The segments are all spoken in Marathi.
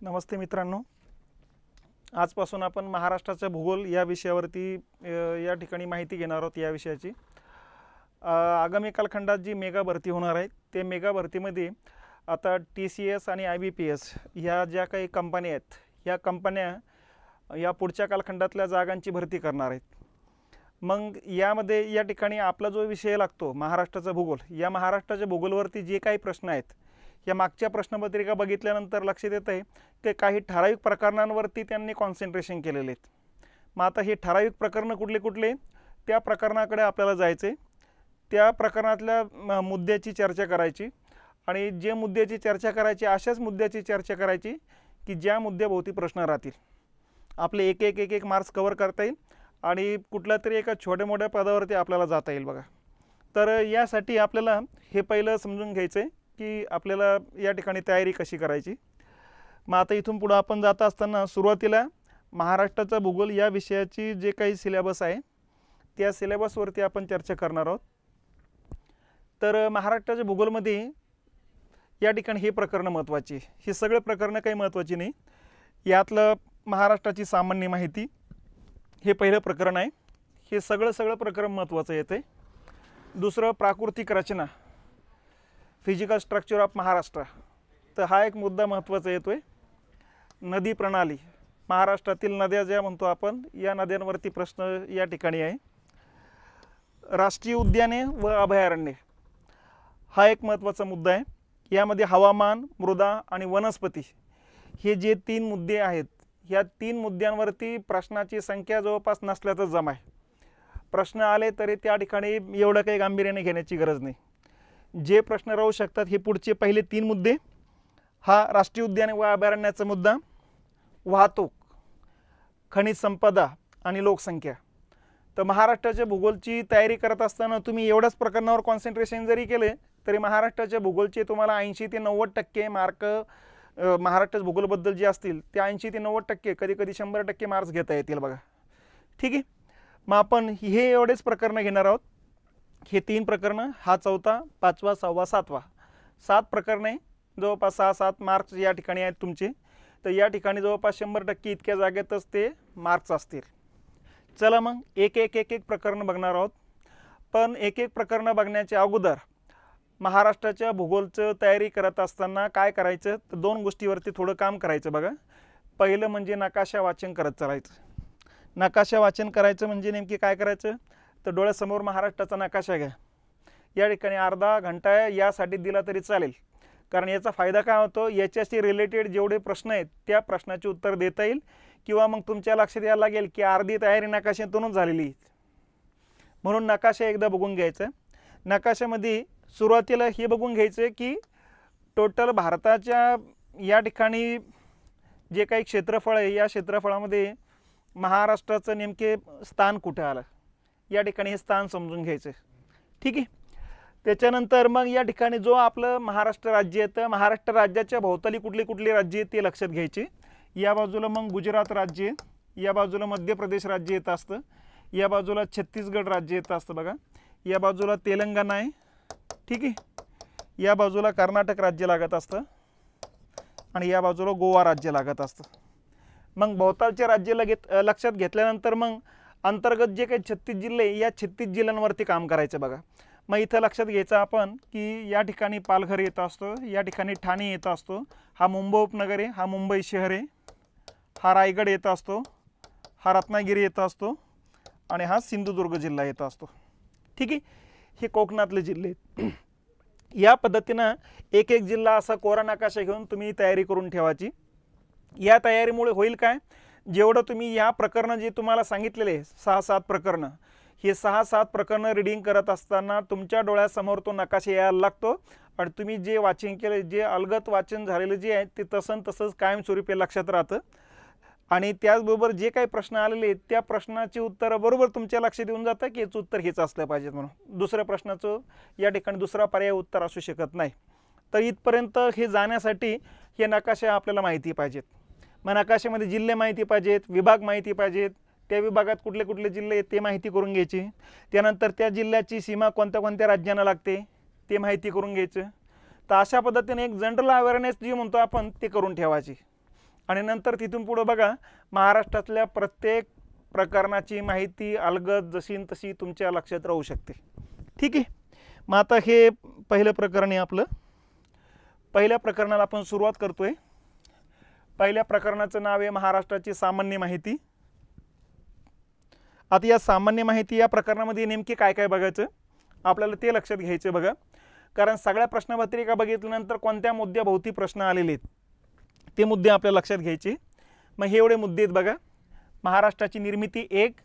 नमस्ते मित्रांनो, आजपासून आपण महाराष्ट्राचा भूगोल या विषयावरती या ठिकाणी माहिती घेणार आहोत। या विषयाची आगामी कालखंडात जी मेगा भरती होणार आहे ते मेगा भरतीमध्ये आता TCS आणि IBPS ह्या ज्या काही कंपन्या आहेत, ह्या कंपन्या या पुढच्या कालखंडातल्या जागांची भरती करणार आहेत। मग यामध्ये या ठिकाणी आपला जो विषय लागतो महाराष्ट्राचा भूगोल, या महाराष्ट्राच्या भूगोलवरती जे काही प्रश्न आहेत, या मागच्या प्रश्नपत्रिका बघितल्यानंतर लक्षात येत आहे की काही ठराविक प्रकरणांवरती त्यांनी कॉन्सन्ट्रेशन केलेले आहेत। मग आता हे ठराविक प्रकरण कुठले कुठले, त्या प्रकरणाकडे आपल्याला जायचे, त्या प्रकरणातल्या मुद्द्याची चर्चा करायची आणि जे मुद्द्याची चर्चा करायची अशाच मुद्द्याची चर्चा करायची की ज्या मुद्द्याभोवती प्रश्न राहतील। आपले एक एक मार्क्स कव्हर करता येईल आणि कुठल्या तरी एका छोट्या मोठ्या पदावरती आपल्याला जाता येईल बघा। तर यासाठी आपल्याला हे पहिलं समजून घ्यायचं आहे की आपल्याला या ठिकाणी तयारी कशी करायची। मग आता इथून पुढे आपण जात असताना सुरुवातीला महाराष्ट्राचा भूगोल या विषयाची जे काही सिलेबस आहे त्या सिलेबसवरती आपण चर्चा करणार आहोत। तर महाराष्ट्राच्या भूगोलमध्ये या ठिकाणी हे प्रकरण महत्त्वाची, हे सगळे प्रकरण काही महत्त्वाची नाही। यातलं महाराष्ट्राची सामान्य माहिती हे पहिलं प्रकरण आहे, हे सगळं प्रकरण महत्त्वाचं येते। दुसरं प्राकृतिक रचना, फिजिकल स्ट्रक्चर ऑफ महाराष्ट्र, तर हा एक मुद्दा महत्त्वाचा येतोय। नदी प्रणाली, महाराष्ट्रातील नद्या ज्या म्हणतो आपण, या नद्यांवरती प्रश्न या ठिकाणी आहे। राष्ट्रीय उद्याने व अभयारण्ये हा एक महत्त्वाचा मुद्दा आहे। यामध्ये हवामान, मृदा आणि वनस्पती हे जे 3 मुद्दे आहेत, ह्या 3 मुद्द्यांवरती प्रश्नाची संख्या जवळपास नसल्याचं जमा आहे। प्रश्न आले तरी त्या ठिकाणी एवढं काही गांभीर्याने घेण्याची गरज नाही। जे प्रश्न राहू शकतात हे पुढचे पहिले 3 मुद्दे, हा राष्ट्रीय उद्याने व अभयारण्याचा मुद्दा, वाहतूक, खनिज संपदा आणि लोकसंख्या। तर महाराष्ट्राच्या भूगोलची तयारी करत असताना तुम्ही एवढ्याच प्रकरणावर कॉन्सन्ट्रेशन जरी केले तरी महाराष्ट्राच्या भूगोलचे तुम्हाला 80 ते 90% मार्क महाराष्ट्राच्या भूगोलबद्दल जे असतील ते 80 ते 90%, कधी कधी 100% मार्क्स घेता येतील बघा। ठीक आहे, मग आपण हे एवढेच प्रकरण घेणार आहोत। हे 3 प्रकरणं, हा 4था, 5वा, 6वा, 7वा, 7 प्रकरणे, जवळपास 6-7 मार्क्स या ठिकाणी आहेत तुमचे। तर या ठिकाणी जवळपास 100% इतक्या जागेतच ते मार्क्स असतील। चला मग एक प्रकरण बघणार आहोत। पण एक प्रकरण बघण्याच्या अगोदर महाराष्ट्राच्या भूगोलचं तयारी करत असताना काय करायचं, तर 2 गोष्टीवरती थोडं काम करायचं बघा। पहिलं म्हणजे नकाशा वाचन करत चालायचं। नकाशा वाचन करायचं म्हणजे नेमकी काय करायचं, तर डोळ्यासमोर महाराष्ट्राचा नकाशा घ्या। या ठिकाणी अर्धा घंटा यासाठी दिला तरी चालेल, कारण याचा फायदा काय होतो, याच्याशी रिलेटेड जेवढे प्रश्न आहेत त्या प्रश्नाचे उत्तर देता येईल, किंवा मग तुमच्या लक्षात यायला लागेल की अर्धी तयारी नकाशातूनच झालेली आहे। म्हणून नकाशा एकदा बघून घ्यायचा। नकाशामध्ये सुरुवातीला हे बघून घ्यायचं की टोटल भारताच्या या ठिकाणी जे काही क्षेत्रफळ आहे, या क्षेत्रफळामध्ये महाराष्ट्राचं नेमके स्थान कुठे आलं, या ठिकाणी हे स्थान समजून घ्यायचं। ठीक आहे, त्याच्यानंतर मग या ठिकाणी जो आपलं महाराष्ट्र राज्य येतं, महाराष्ट्र राज्याच्या भोवताली कुठली कुठली राज्य आहेत ते लक्षात घ्यायचे। या बाजूला मग गुजरात राज्य, या बाजूला मध्य प्रदेश राज्य येत असतं, या बाजूला छत्तीसगड राज्य येत असतं बघा, या बाजूला तेलंगणा आहे, ठीक आहे, या बाजूला कर्नाटक राज्य लागत असतं आणि या बाजूला गोवा राज्य लागत असतं। मग भोवतालचे राज्य लक्षात घेतल्यानंतर मग अंतर्गत जे काही 36 जिल्हे, या 36 जिल्ह्यांवरती काम करायचं बघा। मग इथं लक्षात घ्यायचं आपण की या ठिकाणी पालघर येत असतो, या ठिकाणी ठाणे येत असतो, हा मुंबई उपनगर आहे, हा मुंबई शहर आहे, हा रायगड येत असतो, हा रत्नागिरी येत असतो आणि हा सिंधुदुर्ग जिल्हा येत असतो। ठीक आहे, हे कोकणातले जिल्हे आहेत। या पद्धतीनं एक जिल्हा असा कोरा नकाशा घेऊन तुम्ही तयारी करून ठेवायची। या तयारीमुळे होईल काय, जेवढं तुम्ही या प्रकरणं जे तुम्हाला सांगितलेले 6-7 प्रकरणं, हे 6-7 प्रकरणं रीडिंग करत असताना तुमच्या डोळ्यासमोर तो नकाशा यायला लागतो आणि तुम्ही जे वाचन केले, जे अलगत वाचन झालेलं जे आहे ते तसंच कायमस्वरूपी लक्षात राहतं। आणि त्याचबरोबर जे काही प्रश्न आलेले आहेत त्या प्रश्नाची उत्तरं बरोबर तुमच्या लक्षात येऊन जातं की याचं उत्तर हेच असलं पाहिजे म्हणून। दुसऱ्या प्रश्नाचं या ठिकाणी दुसरा पर्याय उत्तर असू शकत नाही। तर इथपर्यंत हे जाण्यासाठी हे नकाशा आपल्याला माहिती पाहिजेत। मग नकाशामध्ये जिल्हे माहिती पाहिजेत, विभाग माहिती पाहिजेत, त्या विभागात कुठले कुठले जिल्हे आहेत ते माहिती करून घ्यायची। त्यानंतर त्या जिल्ह्याची सीमा कोणत्या कोणत्या राज्यांना लागते ते माहिती करून घ्यायचं। तर अशा पद्धतीने एक जनरल अवेअरनेस जी म्हणतो आपण ते करून ठेवायची। आणि नंतर तिथून पुढे बघा महाराष्ट्रातल्या प्रत्येक प्रकरणाची माहिती अलगद जशी तशी तुमच्या लक्षात राहू शकते। ठीक आहे, मग आता हे पहिलं प्रकरण आहे आपलं। पहिल्या प्रकरणाला आपण सुरुवात करतोय। पहिल्या प्रकरणाचं नाव आहे महाराष्ट्राची सामान्य माहिती। आता या सामान्य माहिती या प्रकरणामध्ये नेमकी काय काय बघायचं आपल्याला ते लक्षात घ्यायचं बघा, कारण सगळ्या प्रश्नपत्रिका बघितल्यानंतर कोणत्या मुद्द्याभोवती प्रश्न आलेले आहेत ते मुद्दे आपल्याला लक्षात घ्यायचे। मग हे एवढे मुद्दे आहेत बघा। महाराष्ट्राची निर्मिती 1,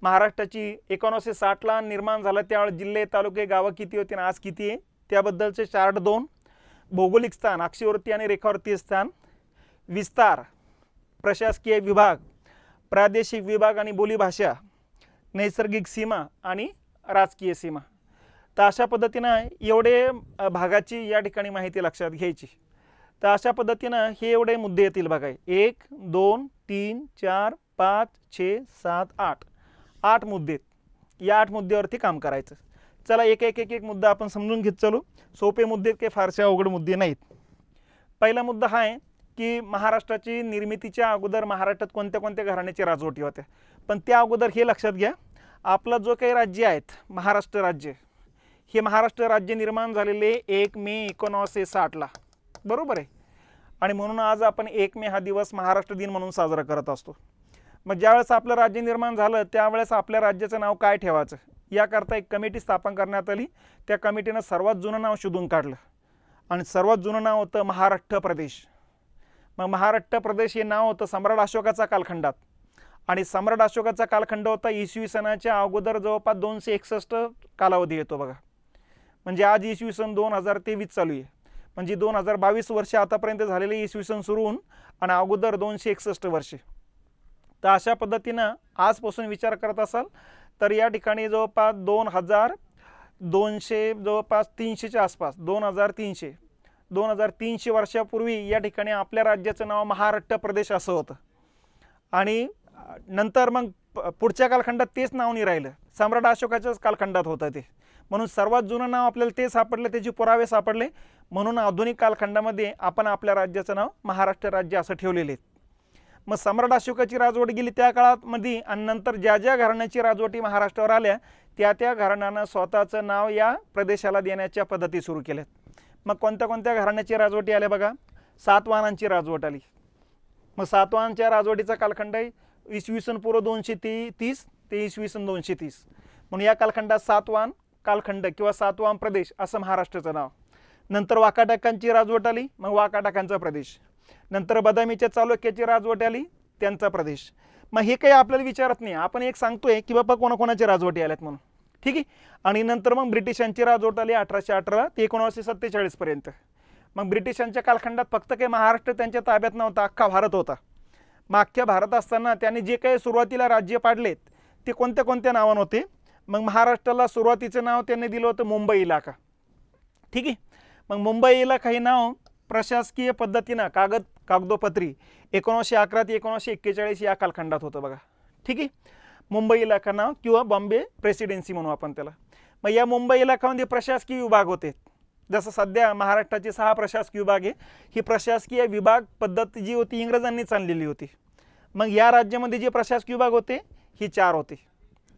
महाराष्ट्राची 1960ला निर्माण झाला त्यावेळेस जिल्हे तालुके गावं किती होती आणि आज किती आहे त्याबद्दलचे चार्ट 2, भौगोलिक स्थान अक्षीवृत्ती आणि रेखावृत्तीय स्थान, विस्तार, प्रशासकीय विभाग, प्रादेशिक विभाग आणि बोलीभाषा, नैसर्गिक सीमा आणि राजकीय सीमा। तर अशा पद्धतीनं एवढे भागाची या ठिकाणी माहिती लक्षात घ्यायची। तर अशा पद्धतीनं हे एवढे मुद्दे येतील बघा, 1 2 3 4 5 6 7 8 8 मुद्दे। या 8 मुद्द्यावरती काम करायचं। चला एक एक एक एक मुद्दा आपण समजून घेत चालू। सोपे मुद्दे काही फारसे अवघड मुद्दे नाहीत। पहिला मुद्दा हा आहे की महाराष्ट्राची निर्मितीच्या अगोदर महाराष्ट्रात कोणत्या कोणत्या घराण्याची राजवटी होत्या। पण त्या अगोदर हे लक्षात घ्या, आपलं जो काही राज्य आहेत महाराष्ट्र राज्य, हे महाराष्ट्र राज्य निर्माण झालेले 1 मे 1960ला, बरोबर आहे। आणि म्हणून आज आपण 1 मे हा दिवस महाराष्ट्र दिन म्हणून साजरा करत असतो। मग ज्यावेळेस आपलं राज्य निर्माण झालं त्यावेळेस आपल्या राज्याचं नाव काय ठेवायचं याकरता एक कमिटी स्थापन करण्यात आली। त्या कमिटीनं सर्वात जुनं नाव शोधून काढलं आणि सर्वात जुनं नाव होतं महाराष्ट्र प्रदेश। मग महाराष्ट्र प्रदेश हे नाव होतं सम्राट अशोकाचा कालखंडात, आणि सम्राट अशोकाचा कालखंड होता इसवी सनाच्या अगोदर जवळपास 261 कालावधी येतो बघा। म्हणजे आज इसवी सन 2023 चालू आहे, म्हणजे 2022 वर्ष आतापर्यंत झालेले इसवी सन सुरू होऊन आणि अगोदर 261 वर्षे। तर अशा पद्धतीनं आजपासून विचार करत असाल तर या ठिकाणी जवळपास 2200 जवळपास 300च्या आसपास 2300 वर्षापूर्वी या ठिकाणी आपल्या राज्याचं नाव महाराष्ट्र प्रदेश असं होतं। आणि नंतर मग पुढच्या कालखंडात तेच नाव नाही राहिलं, सम्राट अशोकाच्याच कालखंडात होतं ते, म्हणून सर्वात जुनं नाव आपल्याला ते सापडले, त्याचे पुरावे सापडले, म्हणून आधुनिक कालखंडामध्ये आपण आपल्या राज्याचं नाव महाराष्ट्र राज्य असं ठेवलेले आहे। मग सम्राट अशोकाची राजवट गेली त्या काळामध्ये आणि नंतर ज्या ज्या घराण्याची राजवटी महाराष्ट्रावर आल्या त्या त्या घराण्यानं स्वतःचं नाव या प्रदेशाला देण्याच्या पद्धती सुरू केल्यात। मग कोणत्या कोणत्या घराण्याची राजवटी आल्या बघा, सातवाहनांची राजवट आली। मग सातवाहनांच्या राजवटीचा कालखंड आहे इसवी सन पूर्व 230 ते इसवी सन 230, म्हणून या कालखंडात सातवाहन कालखंड किंवा सातवाहन प्रदेश असं महाराष्ट्राचं नाव। नंतर वाकाटकांची राजवट आली, मग वाकाटकांचा प्रदेश। नंतर बदामीच्या चालुक्याची राजवट आली, त्यांचा प्रदेश। मग हे काही आपल्याला विचारत नाही, आपण एक सांगतोय की बाबा कोणाकोणाच्या राजवटी आल्यात म्हणून, ठीक आहे। आणि नंतर मग ब्रिटिशांची राजवट आली 1818 ते 1947 पर्यंत। मग ब्रिटिशांच्या कालखंडात फक्त काही महाराष्ट्र त्यांच्या ताब्यात नव्हता, अख्खा भारत होता। मग अख्ख्या भारत असताना त्यांनी जे काही सुरुवातीला राज्य पाडलेत ते कोणत्या कोणत्या नावाने होते। मग महाराष्ट्राला सुरुवातीचं नाव त्यांनी दिलं होतं मुंबई इलाका, ठीक आहे। मग मुंबई इलाका हे नाव प्रशासकीय पद्धतीनं कागदोपत्री 1911 ते 1941 या कालखंडात होतं बघा, ठीक आहे। मुंबई इलाका नाव किंवा बॉम्बे प्रेसिडेन्सी म्हणू आपण त्याला। मग या मुंबई इलाकामध्ये प्रशासकीय विभाग होते, जसं सध्या महाराष्ट्राचे 6 प्रशासकीय विभाग आहे। ही प्रशासकीय विभाग पद्धत जी होती इंग्रजांनी चाललेली होती। मग या राज्यामध्ये जे प्रशासकीय विभाग होते ही 4 होते,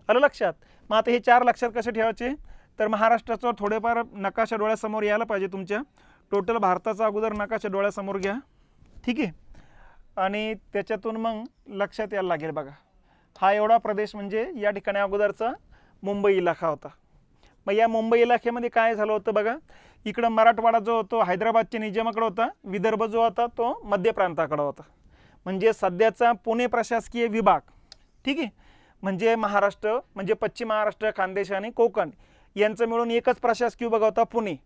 आलं लक्षात। मग आता हे 4 लक्षात कसे ठेवायचे तर महाराष्ट्राचा थोडेफार नकाशा डोळ्यासमोर यायला पाहिजे तुमच्या। टोटल भारताचा अगोदर नकाशा डोळ्यासमोर घ्या, ठीक आहे। आणि त्याच्यातून मग लक्षात यायला लागेल बघा, हा एवढा प्रदेश म्हणजे या ठिकाणी अगोदरचा मुंबई इलाका होता। मग या मुंबई इलाक्यामध्ये काय झालं होतं बघा, इकडं मराठवाडा जो होतो हैदराबादच्या निजामाकडे होता, विदर्भ जो होता तो मध्य प्रांताकडे होता। म्हणजे सध्याचा पुणे प्रशासकीय विभाग, ठीक आहे, म्हणजे महाराष्ट्र म्हणजे पश्चिम महाराष्ट्र, खानदेश आणि कोकण यांचं मिळून एकच प्रशासकीय विभाग होता पुणे,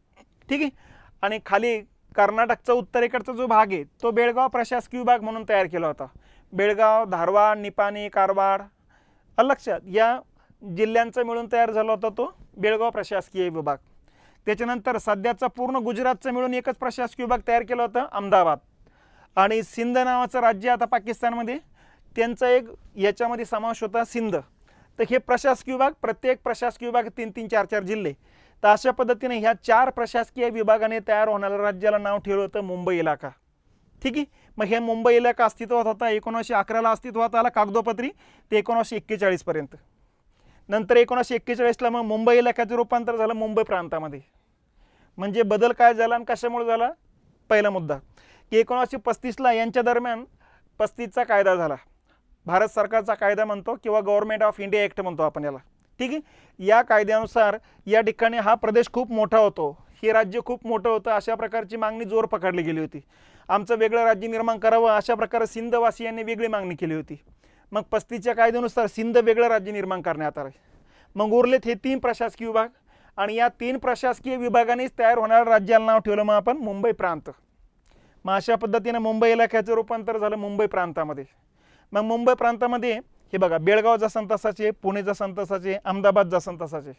ठीक आहे। आणि खाली कर्नाटकचा उत्तरेकडचा जो भाग आहे तो बेळगाव प्रशासकीय विभाग म्हणून तयार केला होता। बेळगाव, धारवाड, निपाणी, कारवार, लक्षात या जिल्ह्यांचा मिळून तयार झाला होता तो बेळगाव प्रशासकीय विभाग। त्याच्यानंतर सध्याचा पूर्ण गुजरातचा मिळून एकच प्रशासकीय विभाग तयार केला होता अहमदाबाद। आणि सिंध नावाचं राज्य आता पाकिस्तानमध्ये, त्यांचा एक याच्यामध्ये समावेश होता सिंध। तर हे प्रशासकीय विभाग, प्रत्येक प्रशासकीय विभाग 3-3, 4-4 जिल्हे। तर अशा पद्धतीने ह्या 4 प्रशासकीय विभागाने तयार होणाऱ्या राज्याला नाव ठेवलं होतं मुंबई इलाका, ठीक आहे. मग हे मुंबई इलाका अस्तित्वात होता 1911ला अस्तित्वात आला कागदोपत्री ते 1941 पर्यंत. नंतर 1941ला मग मुंबई इलाक्याचं रूपांतर झालं मुंबई प्रांतामध्ये. म्हणजे बदल काय झाला आणि कशामुळे झाला? पहिला मुद्दा की 1935ला यांच्या दरम्यान 35चा कायदा झाला, भारत सरकारचा कायदा म्हणतो किंवा गव्हर्नमेंट ऑफ इंडिया ॲक्ट म्हणतो आपण याला. ठीक आहे. या कायद्यानुसार या ठिकाणी हा प्रदेश खूप मोठा होतो, हे राज्य खूप मोठं होतं, अशा प्रकारची मागणी जोर पकडली गेली होती. आमचं वेगळं राज्य निर्माण करावं अशा प्रकारे सिंधवासियांनी वेगळी मागणी केली होती. मग 35च्या कायद्यानुसार सिंध वेगळं राज्य निर्माण करण्यात आलं. मग उरलेत हे 3 प्रशासकीय विभाग आणि या 3 प्रशासकीय विभागांनीच तयार होणाऱ्या राज्याला नाव ठेवलं मग आपण मुंबई प्रांत. मग अशा पद्धतीने मुंबई इलाक्याचं रूपांतर झालं मुंबई प्रांतामध्ये. मग मुंबई प्रांतामध्ये हे बघा बेळगाव जसं तसाचे, पुणे जसं तसाचे, अहमदाबाद जसं तसाचे.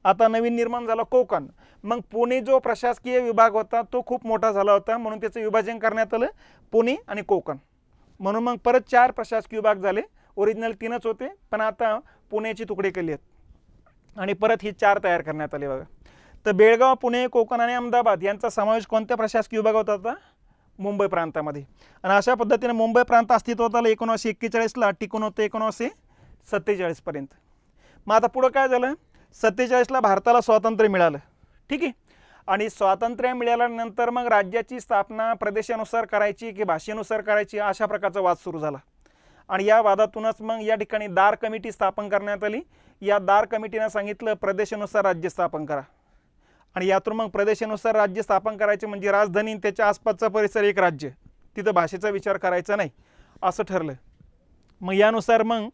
आता नवीन निर्माण झाला कोकण. मग पुणे जो प्रशासकीय विभाग होता तो खूप मोठा झाला होता म्हणून त्याचं विभाजन करण्यात आलं पुणे आणि कोकण. म्हणून मग परत 4 प्रशासकीय विभाग झाले. ओरिजिनल 3च होते पण आता पुण्याची तुकडे केली आहेत आणि परत ही 4 तयार करण्यात आले बघा. तर बेळगाव, पुणे, कोकण आणि अहमदाबाद यांचा समावेश कोणत्या प्रशासकीय विभागात होता? मुंबई प्रांतामध्ये. आणि अशा पद्धतीने मुंबई प्रांत अस्तित्वात आलं 1941ला, टिकून होतं 1947 पर्यंत. मग आता पुढं काय झालं? 47ला भारताला स्वातंत्र्य मिळालं. ठीक आहे. आणि स्वातंत्र्य मिळाल्यानंतर मग राज्याची स्थापना प्रदेशानुसार करायची की भाषेनुसार करायची अशा प्रकारचा वाद सुरू झाला. आणि या वादातूनच मग या ठिकाणी दार कमिटी स्थापन करण्यात आली. या दार कमिटीनं सांगितलं प्रदेशानुसार राज्य स्थापन करा. आणि यातून मग प्रदेशानुसार राज्य स्थापन करायचे म्हणजे राजधानी त्याच्या आसपासचा परिसर एक राज्य, तिथं भाषेचा विचार करायचा नाही असं ठरलं. मग यानुसार मग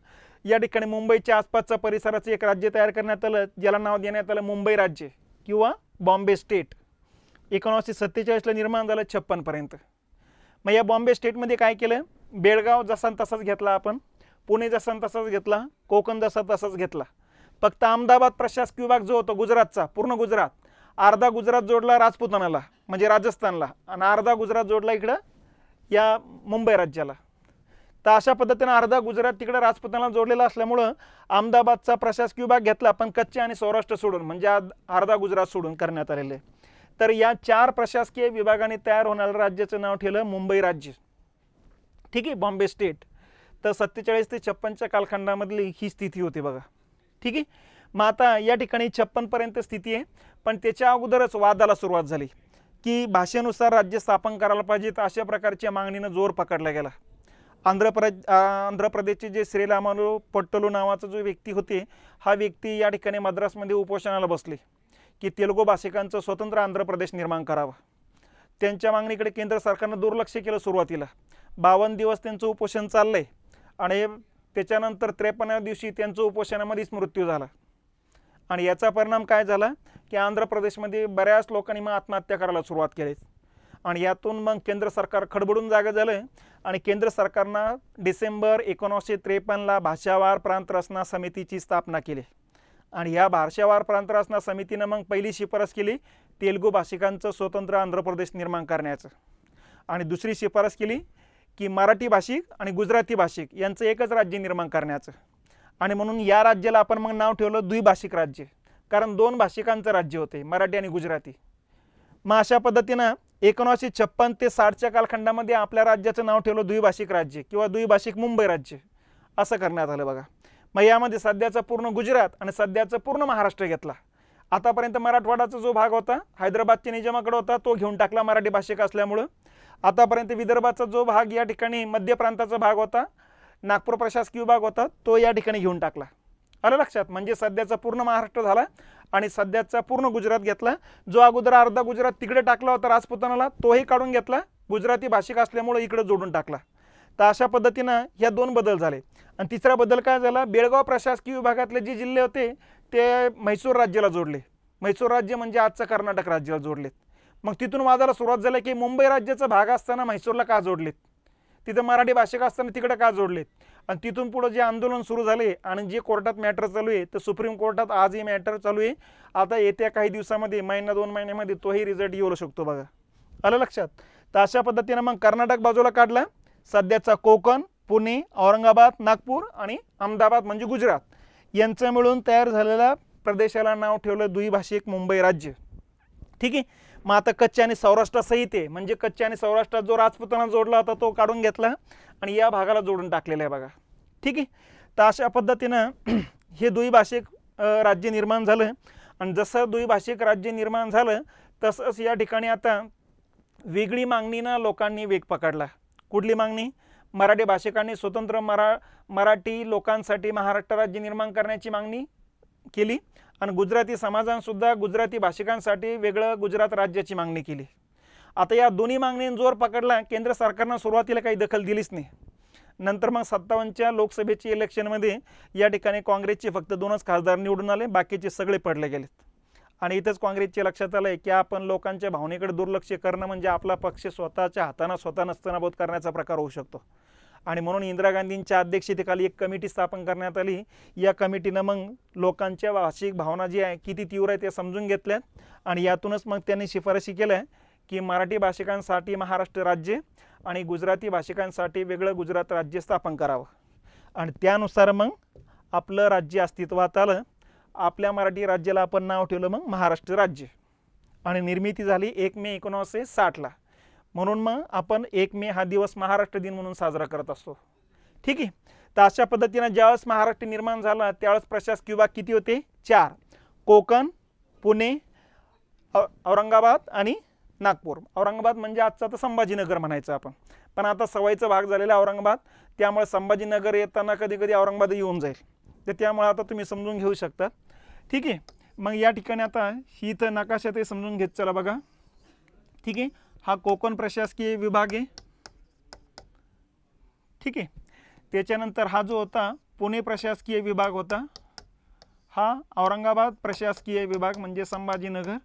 या ठिकाणी मुंबईच्या आसपासचा परिसराचं एक राज्य तयार करण्यात आलं ज्याला नाव देण्यात आलं मुंबई राज्य किंवा बॉम्बे स्टेट. 1947ला निर्माण झालं 56 पर्यंत. मग या बॉम्बे स्टेटमध्ये काय केलं? बेळगाव जसा तसाच घेतला आपण, पुणे जसा तसाच घेतला, कोकण जसा तसाच घेतला. फक्त अहमदाबाद प्रशासकीय विभाग जो होता गुजरातचा, पूर्ण गुजरात, अर्धा गुजरात जोडला राजपुतानाला म्हणजे राजस्थानला आणि अर्धा गुजरात जोडला इकडं या मुंबई राज्याला. तर अशा पद्धतीने अर्धा गुजरात तिकडे राजपुतानाला जोडलेला असल्यामुळं अहमदाबादचा प्रशासकीय विभाग घेतला पण कच्चे आणि सौराष्ट्र सोडून म्हणजे अर्धा गुजरात सोडून करण्यात आलेले. तर या 4 प्रशासकीय विभागांनी तयार होणाऱ्या राज्याचं नाव ठेवलं मुंबई राज्य. ठीक आहे, बॉम्बे स्टेट. तर 47 ते 56च्या कालखंडामधली ही स्थिती होती बघा. ठीक आहे. मग आता या ठिकाणी 56 पर्यंत स्थिती आहे पण त्याच्या अगोदरच वादाला सुरुवात झाली की भाषेनुसार राज्य स्थापन करायला पाहिजेत अशा प्रकारच्या मागणीनं जोर पकडला गेला. आंध्र प्रदेशचे जे श्रीरामालू पट्टलू नावाचा जो व्यक्ती होते हा व्यक्ती या ठिकाणी मद्रासमध्ये उपोषणाला बसले की तेलुगू भाषिकांचं स्वतंत्र आंध्र प्रदेश निर्माण करावा. त्यांच्या मागणीकडे केंद्र सरकारनं दुर्लक्ष केलं. सुरुवातीला 52 दिवस त्यांचं उपोषण चाललंय आणि त्याच्यानंतर 53व्या दिवशी त्यांचं उपोषणामध्येच मृत्यू झाला. आणि याचा परिणाम काय झाला की आंध्र प्रदेशमध्ये बऱ्याच लोकांनी मग आत्महत्या करायला सुरुवात केली. आणि यातून मग केंद्र सरकार खडबडून जागा झालं आणि केंद्र सरकारनं डिसेंबर 1953ला भाषावार प्रांत रचना समितीची स्थापना केली. आणि या भाषावार प्रांत रचना समितीनं मग पहिली शिफारस केली तेलुगू भाषिकांचं स्वतंत्र आंध्र प्रदेश निर्माण करण्याचं. आणि दुसरी शिफारस केली की मराठी भाषिक आणि गुजराती भाषिक यांचं एकच राज्य निर्माण करण्याचं. आणि म्हणून या राज्याला आपण मग नाव ठेवलं द्विभाषिक राज्य, कारण 2 भाषिकांचं राज्य होते मराठी आणि गुजराती. मग अशा पद्धतीनं 1956 ते 60च्या कालखंडामध्ये आपल्या राज्याचं नाव ठेवलं द्विभाषिक राज्य किंवा द्विभाषिक मुंबई राज्य असं करण्यात आलं बघा. मग यामध्ये सध्याचा पूर्ण गुजरात आणि सध्याचं पूर्ण महाराष्ट्र घेतला. आतापर्यंत मराठवाडाचा जो भाग होता हैदराबादच्या निजामाकडे होता तो घेऊन टाकला मराठी भाषिक असल्यामुळं. आतापर्यंत विदर्भाचा जो भाग या ठिकाणी मध्य प्रांताचा भाग होता, नागपूर प्रशासकीय विभाग होता तो या ठिकाणी घेऊन टाकला. आलं लक्षात? म्हणजे सध्याचा पूर्ण महाराष्ट्र झाला आणि सध्याचा पूर्ण गुजरात घेतला. जो अगोदर अर्धा गुजरात तिकडे टाकला होता राजपुतानाला तोही काढून घेतला, गुजराती भाषिक असल्यामुळे इकडे जोडून टाकला. तर अशा पद्धतीनं ह्या 2 बदल झाले. आणि तिसरा बदल काय झाला? बेळगाव प्रशासकीय विभागातले जे जिल्हे होते ते म्हैसूर राज्याला जोडले. म्हैसूर राज्य म्हणजे आजचं कर्नाटक राज्याला जोडलेत. मग तिथून वादाला सुरुवात झाली की मुंबई राज्याचा भाग असताना म्हैसूरला का जोडलेत, तिथं मराठी भाषिक असताना तिकडे का जोडलेत. आणि तिथून पुढे जे आंदोलन सुरू झाले आणि जे कोर्टात मॅटर चालू आहे तर सुप्रीम कोर्टात आजही मॅटर चालू आहे. आता येत्या काही दिवसामध्ये 1-2 महिन्यामध्ये तोही रिझल्ट येऊ शकतो बघा. आलं लक्षात? तर अशा पद्धतीनं मग कर्नाटक बाजूला काढला. सध्याचा कोकण, पुणे, औरंगाबाद, नागपूर आणि अहमदाबाद म्हणजे गुजरात यांचं मिळून तयार झालेल्या प्रदेशाला नाव ठेवलं द्विभाषिक मुंबई राज्य. ठीक आहे. मग आता कच्छ आणि सौराष्ट्रासहित आहे, म्हणजे कच्छ आणि सौराष्ट्रात जो राजपुताना जोडला होता तो काढून घेतला आणि या भागाला जोडून टाकलेलं आहे बघा. ठीक आहे. तर अशा पद्धतीनं हे द्विभाषिक राज्य निर्माण झालं आणि जसं द्विभाषिक राज्य निर्माण झालं तसंच या ठिकाणी आता वेगळी मागणीनं लोकांनी वेग पकडला. कुठली मागणी? मराठी भाषिकांनी स्वतंत्र मराठी लोकांसाठी महाराष्ट्र राज्य निर्माण करण्याची मागणी केली आणि गुजराती समाजांसुद्धा गुजराती भाषिकांसाठी वेगळं गुजरात राज्याची मागणी केली. आता या दोन्ही मागणींनी जोर पकडला. केंद्र सरकारनं सुरुवातीला काही दखल दिलीच नाही. नंतर मग 57च्या लोकसभेच्या इलेक्शनमध्ये या ठिकाणी काँग्रेसचे फक्त 2च खासदार निवडून आले, बाकीचे सगळे पडले गेलेत. आणि इथंच काँग्रेसचे लक्षात आलं की आपण लोकांच्या भावनेकडे दुर्लक्ष करणं म्हणजे आपला पक्ष स्वतःच्या हातानं स्वतः नस्तनाबूत करण्याचा प्रकार होऊ शकतो. आणि म्हणून इंदिरा गांधींच्या अध्यक्षतेखाली एक कमिटी स्थापन करण्यात आली. या कमिटीनं मग लोकांच्या भाषिक भावना जी आहे किती तीव्र आहे ते समजून घेतल्यात आणि यातूनच मग त्यांनी शिफारशी केल्या की मराठी भाषिकांसाठी महाराष्ट्र राज्य आणि गुजराती भाषिकांसाठी वेगळं गुजरात राज्य स्थापन करावं. आणि त्यानुसार मग आपलं राज्य अस्तित्वात आलं. आपल्या मराठी राज्याला आपण नाव ठेवलं मग महाराष्ट्र राज्य आणि निर्मिती झाली 1 मे 1960ला. म्हणून मग आपण 1 मे हा दिवस महाराष्ट्र दिन म्हणून साजरा करत असतो. ठीक आहे. तर अशा पद्धतीनं ज्यावेळेस महाराष्ट्र निर्माण झाला त्यावेळेस प्रशासकीय विभाग किती होते? 4. कोकण, पुणे, औरंगाबाद आणि नागपूर. औरंगाबाद म्हणजे आजचा तर संभाजीनगर म्हणायचं आपण, पण आता सवयीचा भाग झालेला औरंगाबाद, त्यामुळे संभाजीनगर येताना कधी कधी औरंगाबाद येऊन जाईल. तर त्यामुळे आता तुम्ही समजून घेऊ शकता. ठीक आहे. मग या ठिकाणी आता ही इथं नकाशात समजून घेत चला बघा. ठीक आहे. हा कोकण प्रशासकीय विभाग आहे. ठीक आहे. त्याच्यानंतर हा जो होता पुणे प्रशासकीय विभाग होता, हा औरंगाबाद प्रशासकीय विभाग म्हणजे संभाजीनगर,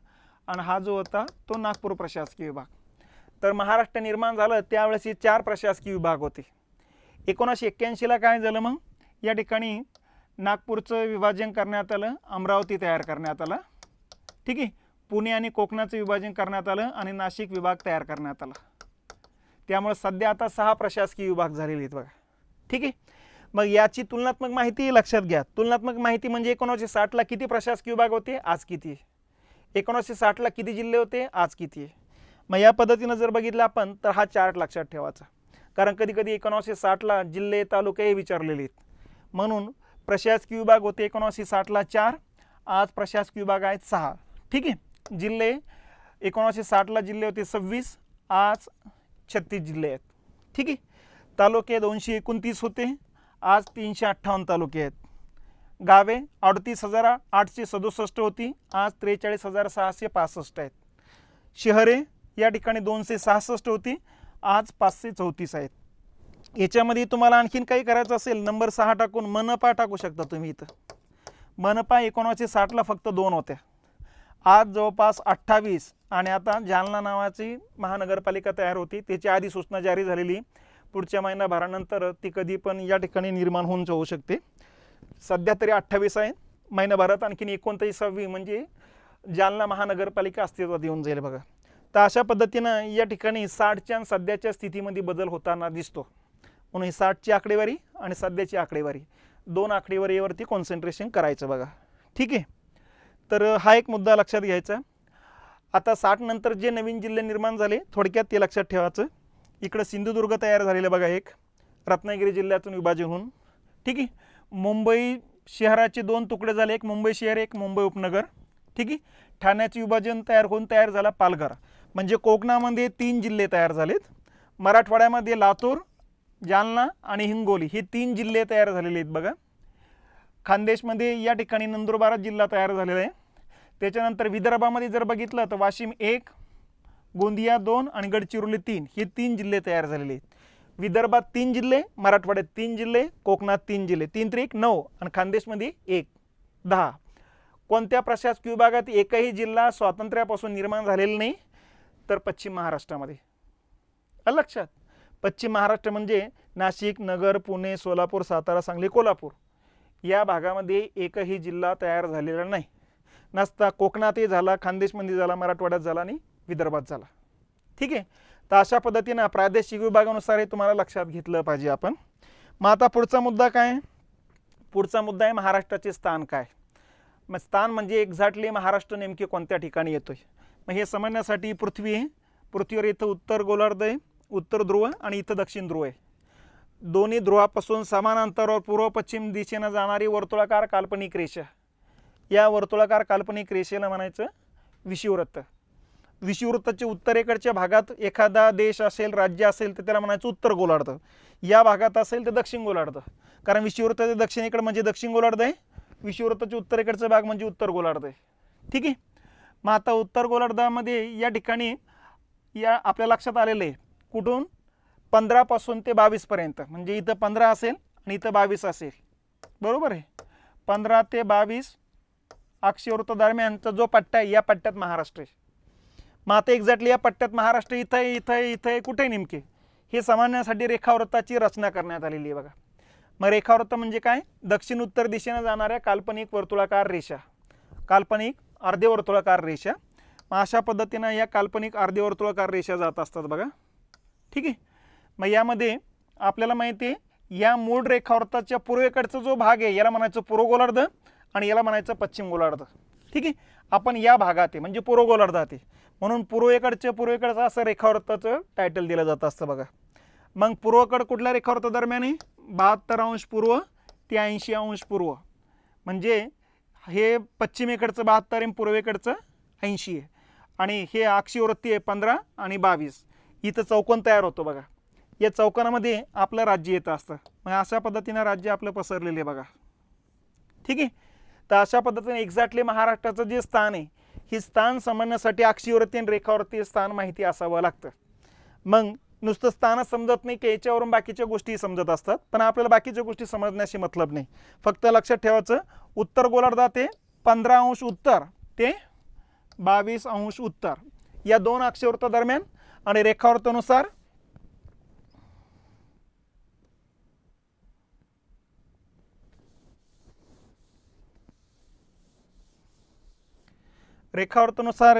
आणि हा जो होता तो नागपूर प्रशासकीय विभाग. तर महाराष्ट्र निर्माण झालं त्यावेळेस हे 4 प्रशासकीय विभाग होते. 1981ला काय झालं मग? या ठिकाणी नागपूरचं विभाजन करण्यात आलं, अमरावती तयार करण्यात आला. ठीक आहे. पुणे आणि कोकणाचं विभाजन करण्यात आलं आणि नाशिक विभाग तयार करण्यात आला. त्यामुळे सध्या आता 6 प्रशासकीय विभाग झालेले आहेत बघा. ठीक आहे. मग याची तुलनात्मक माहिती लक्षात घ्या. तुलनात्मक माहिती म्हणजे 1960ला किती प्रशासकीय विभाग होते, आज किती आहे. 1960ला किती जिल्हे होते, आज किती आहे. मग या पद्धतीनं जर बघितलं आपण तर हा चार्ट लक्षात ठेवायचा, कारण कधी कधी 1960ला जिल्हे तालुके हे विचारलेले आहेत. म्हणून प्रशासकीय विभाग होते 1960ला 4, आज प्रशासकीय विभाग आहेत 6. ठीक आहे. जिल्हे 1960ला जिल्हे होते 26, आज 36 जिल्हे आहेत. ठीक आहे. तालुके 229 होते, आज 358 तालुके आहेत. गावे 38,867 होती, आज 43,665 आहेत. शहरे या ठिकाणी 266 होती, आज 534 आहेत. याच्यामध्ये तुम्हाला आणखीन काही करायचं असेल नंबर 6 टाकून मनपा टाकू शकता तुम्ही. इथं मनपा 1960ला फक्त 2 होत्या, आज जवळपास 28. आणि आता जालना नावाची महानगरपालिका तयार होती, त्याची अधिसूचना जारी झालेली. पुढच्या महिनाभरानंतर ती कधी पण या ठिकाणी निर्माण होऊन जाऊ शकते. सध्या तरी 28 आहे. महिनाभरात आणखीन 29वी म्हणजे जालना महानगरपालिका अस्तित्वात येऊन जाईल बघा. तर अशा पद्धतीनं या ठिकाणी 60च्या सध्याच्या स्थितीमध्ये बदल होताना दिसतो. म्हणून ही 60ची आकडेवारी आणि सध्याची आकडेवारी 2 आकडेवारीवरती कॉन्सन्ट्रेशन करायचं बघा. ठीक आहे. तर हा एक मुद्दा लक्षात घ्यायचा. आता 60 नंतर जे नवीन जिल्हे निर्माण झाले थोडक्यात ते लक्षात ठेवायचं. इकडं सिंधुदुर्ग तयार झालेलं बघा, एक रत्नागिरी जिल्ह्यातून विभाजन होऊन. ठीक आहे. मुंबई शहराचे 2 तुकडे झाले, एक मुंबई शहर एक मुंबई उपनगर. ठीक आहे. ठाण्याचे विभाजन तयार झाला पालघर. म्हणजे कोकणामध्ये 3 जिल्हे तयार झालेत. मराठवाड्यामध्ये लातूर, जालना आणि हिंगोली हे 3 जिल्हे तयार झालेले आहेत बघा. खानदेशमध्ये या ठिकाणी नंदुरबार जिल्हा तयार झालेला आहे. त्याच्यानंतर विदर्भामध्ये जर बघितलं तर वाशिम 1, गोंदिया 2 आणि गडचिरोली 3 हे 3 जिल्हे तयार झालेले आहेत. विदर्भात 3 जिल्हे, मराठवाड्यात 3 जिल्हे, कोकणात 3 जिल्हे, 3 त्रिक 9 आणि खानदेशमध्ये 1, 10. कोणत्या प्रशासकीय विभागात एकही जिल्हा स्वातंत्र्यापासून निर्माण झालेला नाही? तर पश्चिम महाराष्ट्रामध्ये. लक्षात, पश्चिम महाराष्ट्र म्हणजे नाशिक, नगर, पुणे, सोलापूर, सातारा, सांगली, कोल्हापूर या भागामध्ये एकही जिल्हा तयार झालेला नाही. नसता कोकणातही झाला, खानदेशमध्ये झाला, मराठवाड्यात झाला आणि विदर्भात झाला. ठीक आहे. तर अशा पद्धतीनं प्रादेशिक विभागानुसार हे तुम्हाला लक्षात घेतलं पाहिजे आपण. मग आता पुढचा मुद्दा काय? पुढचा मुद्दा आहे महाराष्ट्राचे स्थान काय. मग स्थान म्हणजे एक्झॅक्टली महाराष्ट्र नेमके कोणत्या ठिकाणी येतोय. मग हे समजण्यासाठी पृथ्वी आहे, पृथ्वीवर इथं उत्तर गोलार्ध आहे, उत्तर ध्रुव आणि इथं दक्षिण ध्रुव आहे. दोन्ही ध्रुवापासून समान अंतरावर पूर्व पश्चिम दिशेनं जाणारी वर्तुळाकार काल्पनिक रेषा, या वर्तुळाकार काल्पनिक रेषेला म्हणायचं विषुववृत्त. विषुववृत्ताच्या उत्तरेकडच्या भागात एखादा देश असेल, राज्य असेल तर त्याला म्हणायचं उत्तर गोलार्ध. या भागात असेल तर दक्षिण गोलार्ध, कारण विषुववृत्ताच्या दक्षिणेकडे म्हणजे दक्षिण गोलार्ध आहे, विषुववृत्ताच्या उत्तरेकडचा भाग म्हणजे उत्तर गोलार्ध आहे. ठीक आहे. मग आता उत्तर गोलार्धामध्ये या ठिकाणी या आपल्या लक्षात आलेलं आहे कुठून 15 पासून ते 22 पर्यंत, म्हणजे इथं 15 असेल आणि इथं 22 असेल, बरोबर आहे. 15 ते 22 अक्षवृत्त दरम्यानचा जो पट्टा आहे या पट्ट्यात महाराष्ट्र आहे. मग आता एक्झॅक्टली या पट्ट्यात महाराष्ट्र इथं आहे, इथं आहे, इथं आहे, कुठे नेमके हे समजण्यासाठी रेखावृत्ताची रचना करण्यात आलेली आहे बघा. मग रेखावृत्त म्हणजे काय? दक्षिण उत्तर दिशेने जाणाऱ्या काल्पनिक वर्तुळाकार रेषा, काल्पनिक अर्धवर्तुळाकार रेषा. मग अशा पद्धतीनं या काल्पनिक अर्धवर्तुळाकार रेषा जात असतात बघा. ठीक आहे. मग यामध्ये आपल्याला माहिती आहे या मूळ रेखावृत्ताच्या पूर्वेकडचा जो भाग आहे याला म्हणायचं पूर्व गोलार्ध आणि याला म्हणायचं पश्चिम गोलार्ध. ठीक आहे. आपण या भागात आहे म्हणजे पूर्व गोलार्धात आहे, म्हणून पूर्वेकडचं असं रेखावृत्ताचं टायटल दिलं जातं असतं बघा. मग पूर्वकड कुठल्या रेखावृत्ता दरम्यान आहे? 72 अंश पूर्व ते 80 अंश पूर्व, म्हणजे हे पश्चिमेकडचं 72 आहे, पूर्वेकडचं 80 आहे, आणि हे अक्षीवृत्ती आहे 15 आणि 22. इथं चौकोन तयार होतो बघा. या चौकोनामध्ये आपलं राज्य येतं असतं. मग अशा पद्धतीनं राज्य आपलं पसरलेलं आहे बघा. ठीक आहे. तर अशा पद्धतीने एक्झॅक्टली महाराष्ट्राचं जे स्थान आहे हे स्थान समजण्यासाठी अक्षीवृत्ती आणि रेखावृत्ती स्थान माहिती असावं लागतं. मग नुसतं स्थानच समजत नाही की याच्यावरून बाकीच्या गोष्टी समजत असतात, पण आपल्याला बाकीच्या गोष्टी समजण्याशी मतलब नाही. फक्त लक्षात ठेवायचं उत्तर गोलार्धात ते 15 अंश उत्तर ते 22 अंश उत्तर या दोन अक्षवृत्ता दरम्यान, आणि रेखावृत्तानुसार रेखावृत्तानुसार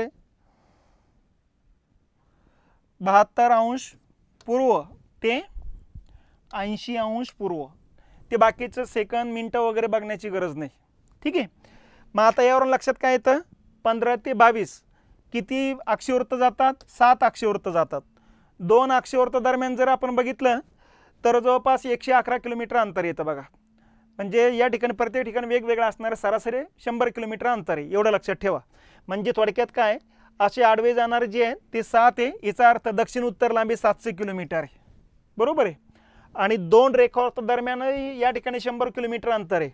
72 अंश पूर्व ते 80 अंश पूर्व. ते बाकीचं सेकंद मिनटं वगैरे बघण्याची गरज नाही. ठीक आहे. मग आता यावरून लक्षात काय येतं? 15 ते 22 किती अक्षवृत्त जातात? 7 अक्षवृत्त जातात. 2 अक्षवृत्त दरम्यान जर आपण बघितलं तर जवळपास 111 किलोमीटर अंतर येतं बघा. म्हणजे या ठिकाणी प्रत्येक ठिकाणी वेगवेगळं असणारं सरासरी 100 किलोमीटर अंतर आहे, एवढं लक्षात ठेवा. म्हणजे थोडक्यात काय, असे आडवे जाणारे जे आहे ते 7 आहे, याचा अर्थ दक्षिण उत्तर लांबी 700 किलोमीटर आहे, बरोबर आहे. आणि 2 रेखावृत्त दरम्यान या ठिकाणी 100 किलोमीटर अंतर आहे.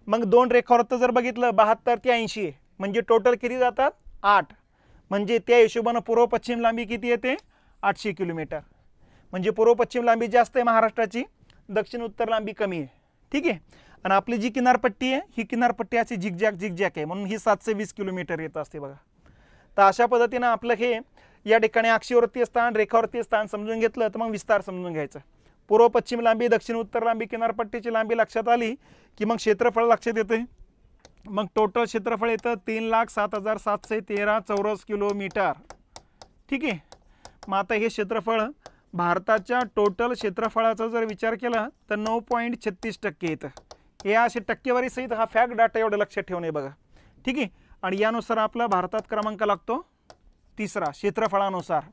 मग 2 रेखावृत्त जर बघितलं 72 ते 80 आहे, म्हणजे टोटल किती जातात? 8. म्हणजे त्या हिशोबानं पूर्व पश्चिम लांबी किती येते? 800 किलोमीटर. म्हणजे पूर्व पश्चिम लांबी जास्त आहे महाराष्ट्राची, दक्षिण उत्तर लांबी कमी आहे. ठीक आहे. आणि आपली जी किनारपट्टी आहे ही किनारपट्टी अशी झिकझॅक आहे, म्हणून ही 720 किलोमीटर येत असते बघा. तर अशा पद्धतीनं आपलं हे या ठिकाणी अक्षीवृत्तीय स्थान रेखावृत्तीय स्थान समजून घेतलं तर मग विस्तार समजून घ्यायचं. पूर्व पश्चिम लांबी दक्षिण उत्तर लांबी किनारपट्टीची लांबी लक्षात आली की मग क्षेत्रफळ लक्षात येते. मग टोटल क्षेत्रफळ येतं 3,07,713 चौरस किलोमीटर. ठीक आहे. मग आता हे क्षेत्रफळ भारताच्या टोटल क्षेत्रफळाचा जर विचार केला तर 9.36% येतं. हे असे टक्केवारी सहित हा फॅक्ट डाटा एवढं लक्षात ठेवणे बघा. ठीक आहे. आणि यानुसार आपला भारतात क्रमांक लागतो 3रा क्षेत्रफळानुसार.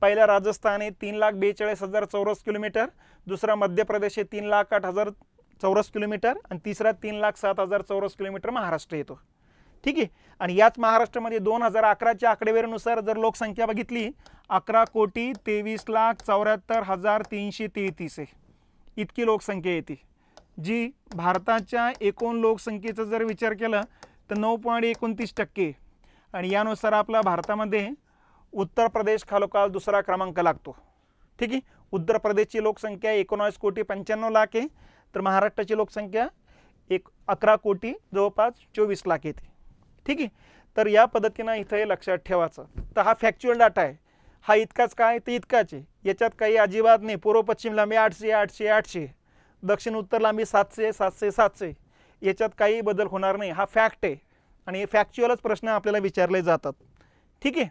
पहिला राजस्थान आहे 3,42,000 चौरस किलोमीटर, दुसरा मध्य प्रदेश आहे 3,08,000 चौरस किलोमीटर, आणि तिसरा 3,07,000 चौरस किलोमीटर महाराष्ट्र येतो. ठीक आहे. आणि याच महाराष्ट्रामध्ये 2011च्या आकडेवारीनुसार जर लोकसंख्या बघितली 11,23,74,333 आहे, इतकी लोकसंख्या येते. जी भारताच्या एकूण लोकसंख्येचा जर विचार केला तर 9.29%. आणि यानुसार आपला भारतामध्ये उत्तर प्रदेश खालोखाल 2रा क्रमांक लागतो. ठीक आहे. उत्तर प्रदेशची लोकसंख्या 19,95,00,000 आहे, तर महाराष्ट्राची लोकसंख्या 11,00,00,000 जवळपास 24 लाख येते. ठीक आहे. तर या पद्धतीनं इथं हे लक्षात ठेवायचं. तर हा फॅक्च्युअल डाटा आहे, हा इतकाच काय ते इतकाच आहे, याच्यात काही अजिबात नाही. पूर्व पश्चिम लांबी 800, दक्षिण उत्तर लांबी 700, याच्यात काही बदल होणार नाही. हा फॅक्ट आहे आणि फॅक्च्युअलच प्रश्न आपल्याला विचारले जातात. ठीक आहे.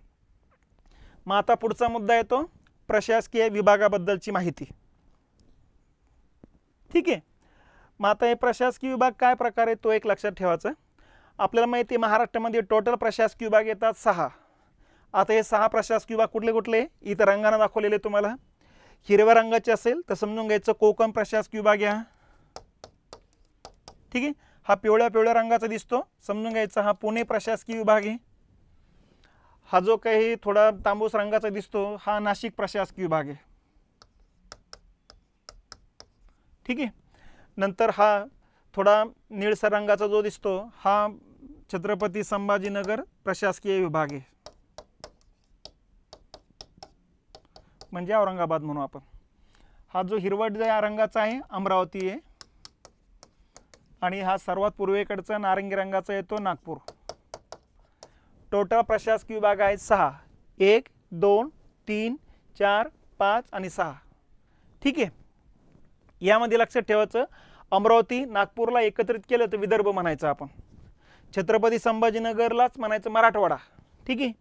मग आता पुढचा मुद्दा येतो प्रशासकीय विभागाबद्दलची माहिती. ठीक आहे. मग आता हे प्रशासकीय विभाग काय प्रकारे तो एक लक्षात ठेवायचा. आपल्याला माहिती आहे महाराष्ट्रामध्ये टोटल प्रशासकीय विभाग येतात 6, आता हे 6 प्रशासकीय विभाग कुठले कुठले इथं रंगाने दाखवलेले तुम्हाला. हिरव्या रंगाचे असेल तर समजून घ्यायचं कोकण प्रशासकीय विभाग या. ठीक आहे, हा पिवळ्या रंगाचा दिसतो, समजून घ्यायचा हा पुणे प्रशासकीय विभाग आहे. हा जो काही थोडा तांबूस रंगाचा दिसतो हा नाशिक प्रशासकीय विभाग आहे. ठीक आहे, नंतर हा थोडा निळसर रंगाचा जो दिसतो हा छत्रपती संभाजीनगर प्रशासकीय विभाग आहे, म्हणजे औरंगाबाद म्हणू आपण. हा जो हिरवट या रंगाचा आहे अमरावती आहे, आणि हा सर्वात पूर्वेकडचा नारंगी रंगाचा येतो नागपूर. टोटल प्रशासकीय विभाग आहेत 6, 1 2 3 4 5 आणि 6. ठीक आहे, यामध्ये लक्षात ठेवायचं अमरावती नागपूरला एकत्रित केलं तर विदर्भ म्हणायचं आपण, छत्रपती संभाजीनगरलाच म्हणायचं मराठवाडा. ठीक आहे,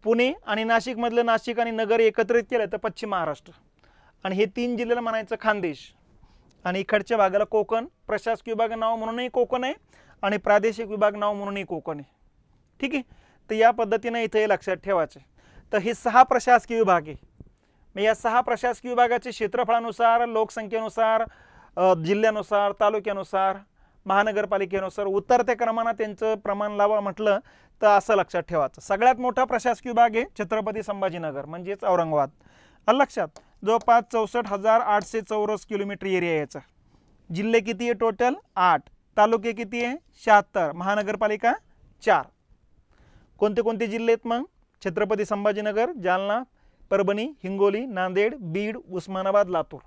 पुणे आणि नाशिकमधलं नाशिक आणि नगर एकत्रित केलं तर पश्चिम महाराष्ट्र, आणि हे 3 जिल्ह्याला म्हणायचं खानदेश, आणि इकडच्या भागाला कोकण प्रशासकीय विभाग नाव म्हणूनही कोकण आहे आणि प्रादेशिक विभाग नाव म्हणूनही कोकण आहे. ठीक आहे, तर या पद्धतीने इथे लक्षात ठेवायचे. तर हे 6 प्रशासकीय विभाग आहे. मग या 6 प्रशासकीय विभागाचे क्षेत्रफळानुसार, लोकसंख्येनुसार, जिल्ह्यानुसार, तालुक्यानुसार, महानगरपालिकेनुसार उतरत्या क्रमाने त्यांचं प्रमाण लावा म्हटलं तर असं लक्षात ठेवायचं. सगळ्यात मोठा प्रशासकीय विभाग आहे छत्रपती संभाजीनगर म्हणजेच औरंगाबाद. लक्षात, जवळपास 64,800 चौरस किलोमीटर एरिया याचा. जिल्हे किती आहे टोटल 8, तालुके किती आहे 76, महानगरपालिका 4. कोणते कोणते जिल्हे आहेत मग? छत्रपती संभाजीनगर, जालना, परभणी, हिंगोली, नांदेड, बीड, उस्मानाबाद, लातूर.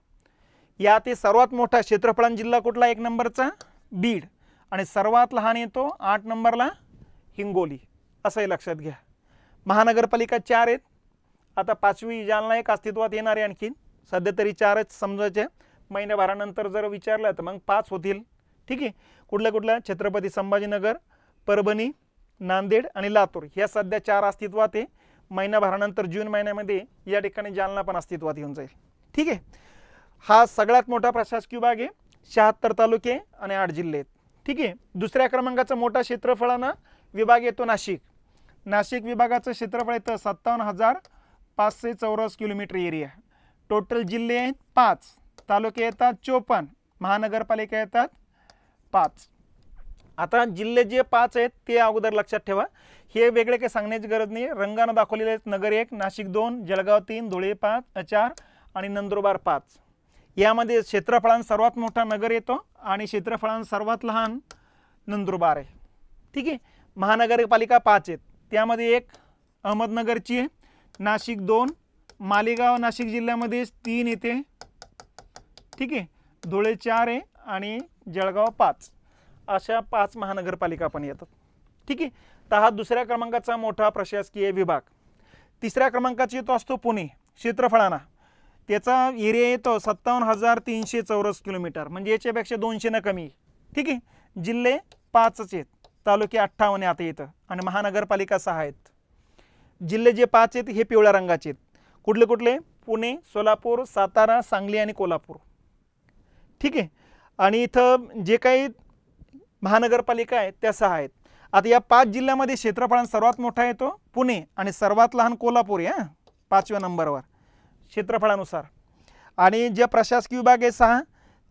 यात सर्वात मोठा क्षेत्रफळान जिल्हा कुठला 1 नंबरचा? बीड, आणि सर्वात लहान येतो 8 नंबरला हिंगोली, असंही लक्षात घ्या. महानगरपालिका 4 आहेत. आता 5वी जालना एक अस्तित्वात येणार आहे, आणखी सध्या तरी 4च समजायचे. महिन्याभरानंतर जर विचारलं तर मग 5 होतील. ठीक आहे, कुठल्या छत्रपती संभाजीनगर, परभणी, नांदेड आणि लातूर ह्या सध्या 4 अस्तित्वात आहे. महिन्याभरानंतर जून महिन्यामध्ये या ठिकाणी जालना पण अस्तित्वात येऊन जाईल. ठीक आहे, हा सगळ्यात मोठा प्रशासकीय विभाग आहे. 76 तालुके आणि 8 जिल्हे आहेत. ठीक आहे, दुसऱ्या क्रमांकाचा मोठा क्षेत्रफळानं विभाग येतो नाशिक. नाशिक विभागाचं क्षेत्रफळ येतं 57,500 चौरस किलोमीटर एरिया. टोटल जिल्हे आहेत 5, तालुके येतात 54, महानगरपालिका येतात 5. आता जिल्हे जे 5 आहेत ते अगोदर लक्षात ठेवा, हे वेगळे काही सांगण्याची गरज नाही. रंगाने दाखवलेले आहेत. नगर 1, नाशिक 2, जळगाव 3, धुळे 5, 4 आणि नंदुरबार 5. यामध्ये क्षेत्रफळान सर्वात मोठा नगर येतो आणि क्षेत्रफळान सर्वात लहान नंदुरबार आहे. ठीक आहे, महानगरपालिका 5 आहेत. त्यामध्ये 1 अहमदनगरची आहे, नाशिक 2, मालेगाव नाशिक जिल्ह्यामध्ये 3 येते. ठीक आहे, धुळे 4 आहे आणि जळगाव 5. अशा 5 महानगरपालिका पण येतात. ठीक आहे, तर हा दुसऱ्या क्रमांकाचा मोठा प्रशासकीय विभाग. तिसऱ्या क्रमांकाचा येतो असतो पुणे क्षेत्रफळाना. त्याचा एरिया येतो 57,300 चौरस किलोमीटर, म्हणजे याच्यापेक्षा 200 न कमी. ठीक आहे, जिल्हे 5च आहेत, तालुके 58 आता येतं आणि महानगरपालिका 6 आहेत. जिल्हे जे 5 आहेत हे पिवळ्या रंगाचे आहेत. कुठले कुठले? पुणे, सोलापूर, सातारा, सांगली आणि कोल्हापूर. ठीक आहे, आणि इथं जे काही महानगरपालिका आहेत त्या 6 आहेत. आता या 5 जिल्ह्यामध्ये क्षेत्रफळान सर्वात मोठा येतो पुणे आणि सर्वात लहान कोल्हापूर आहे 5व्या नंबरवर क्षेत्रफळानुसार. आणि जे प्रशासकीय विभाग आहे 6,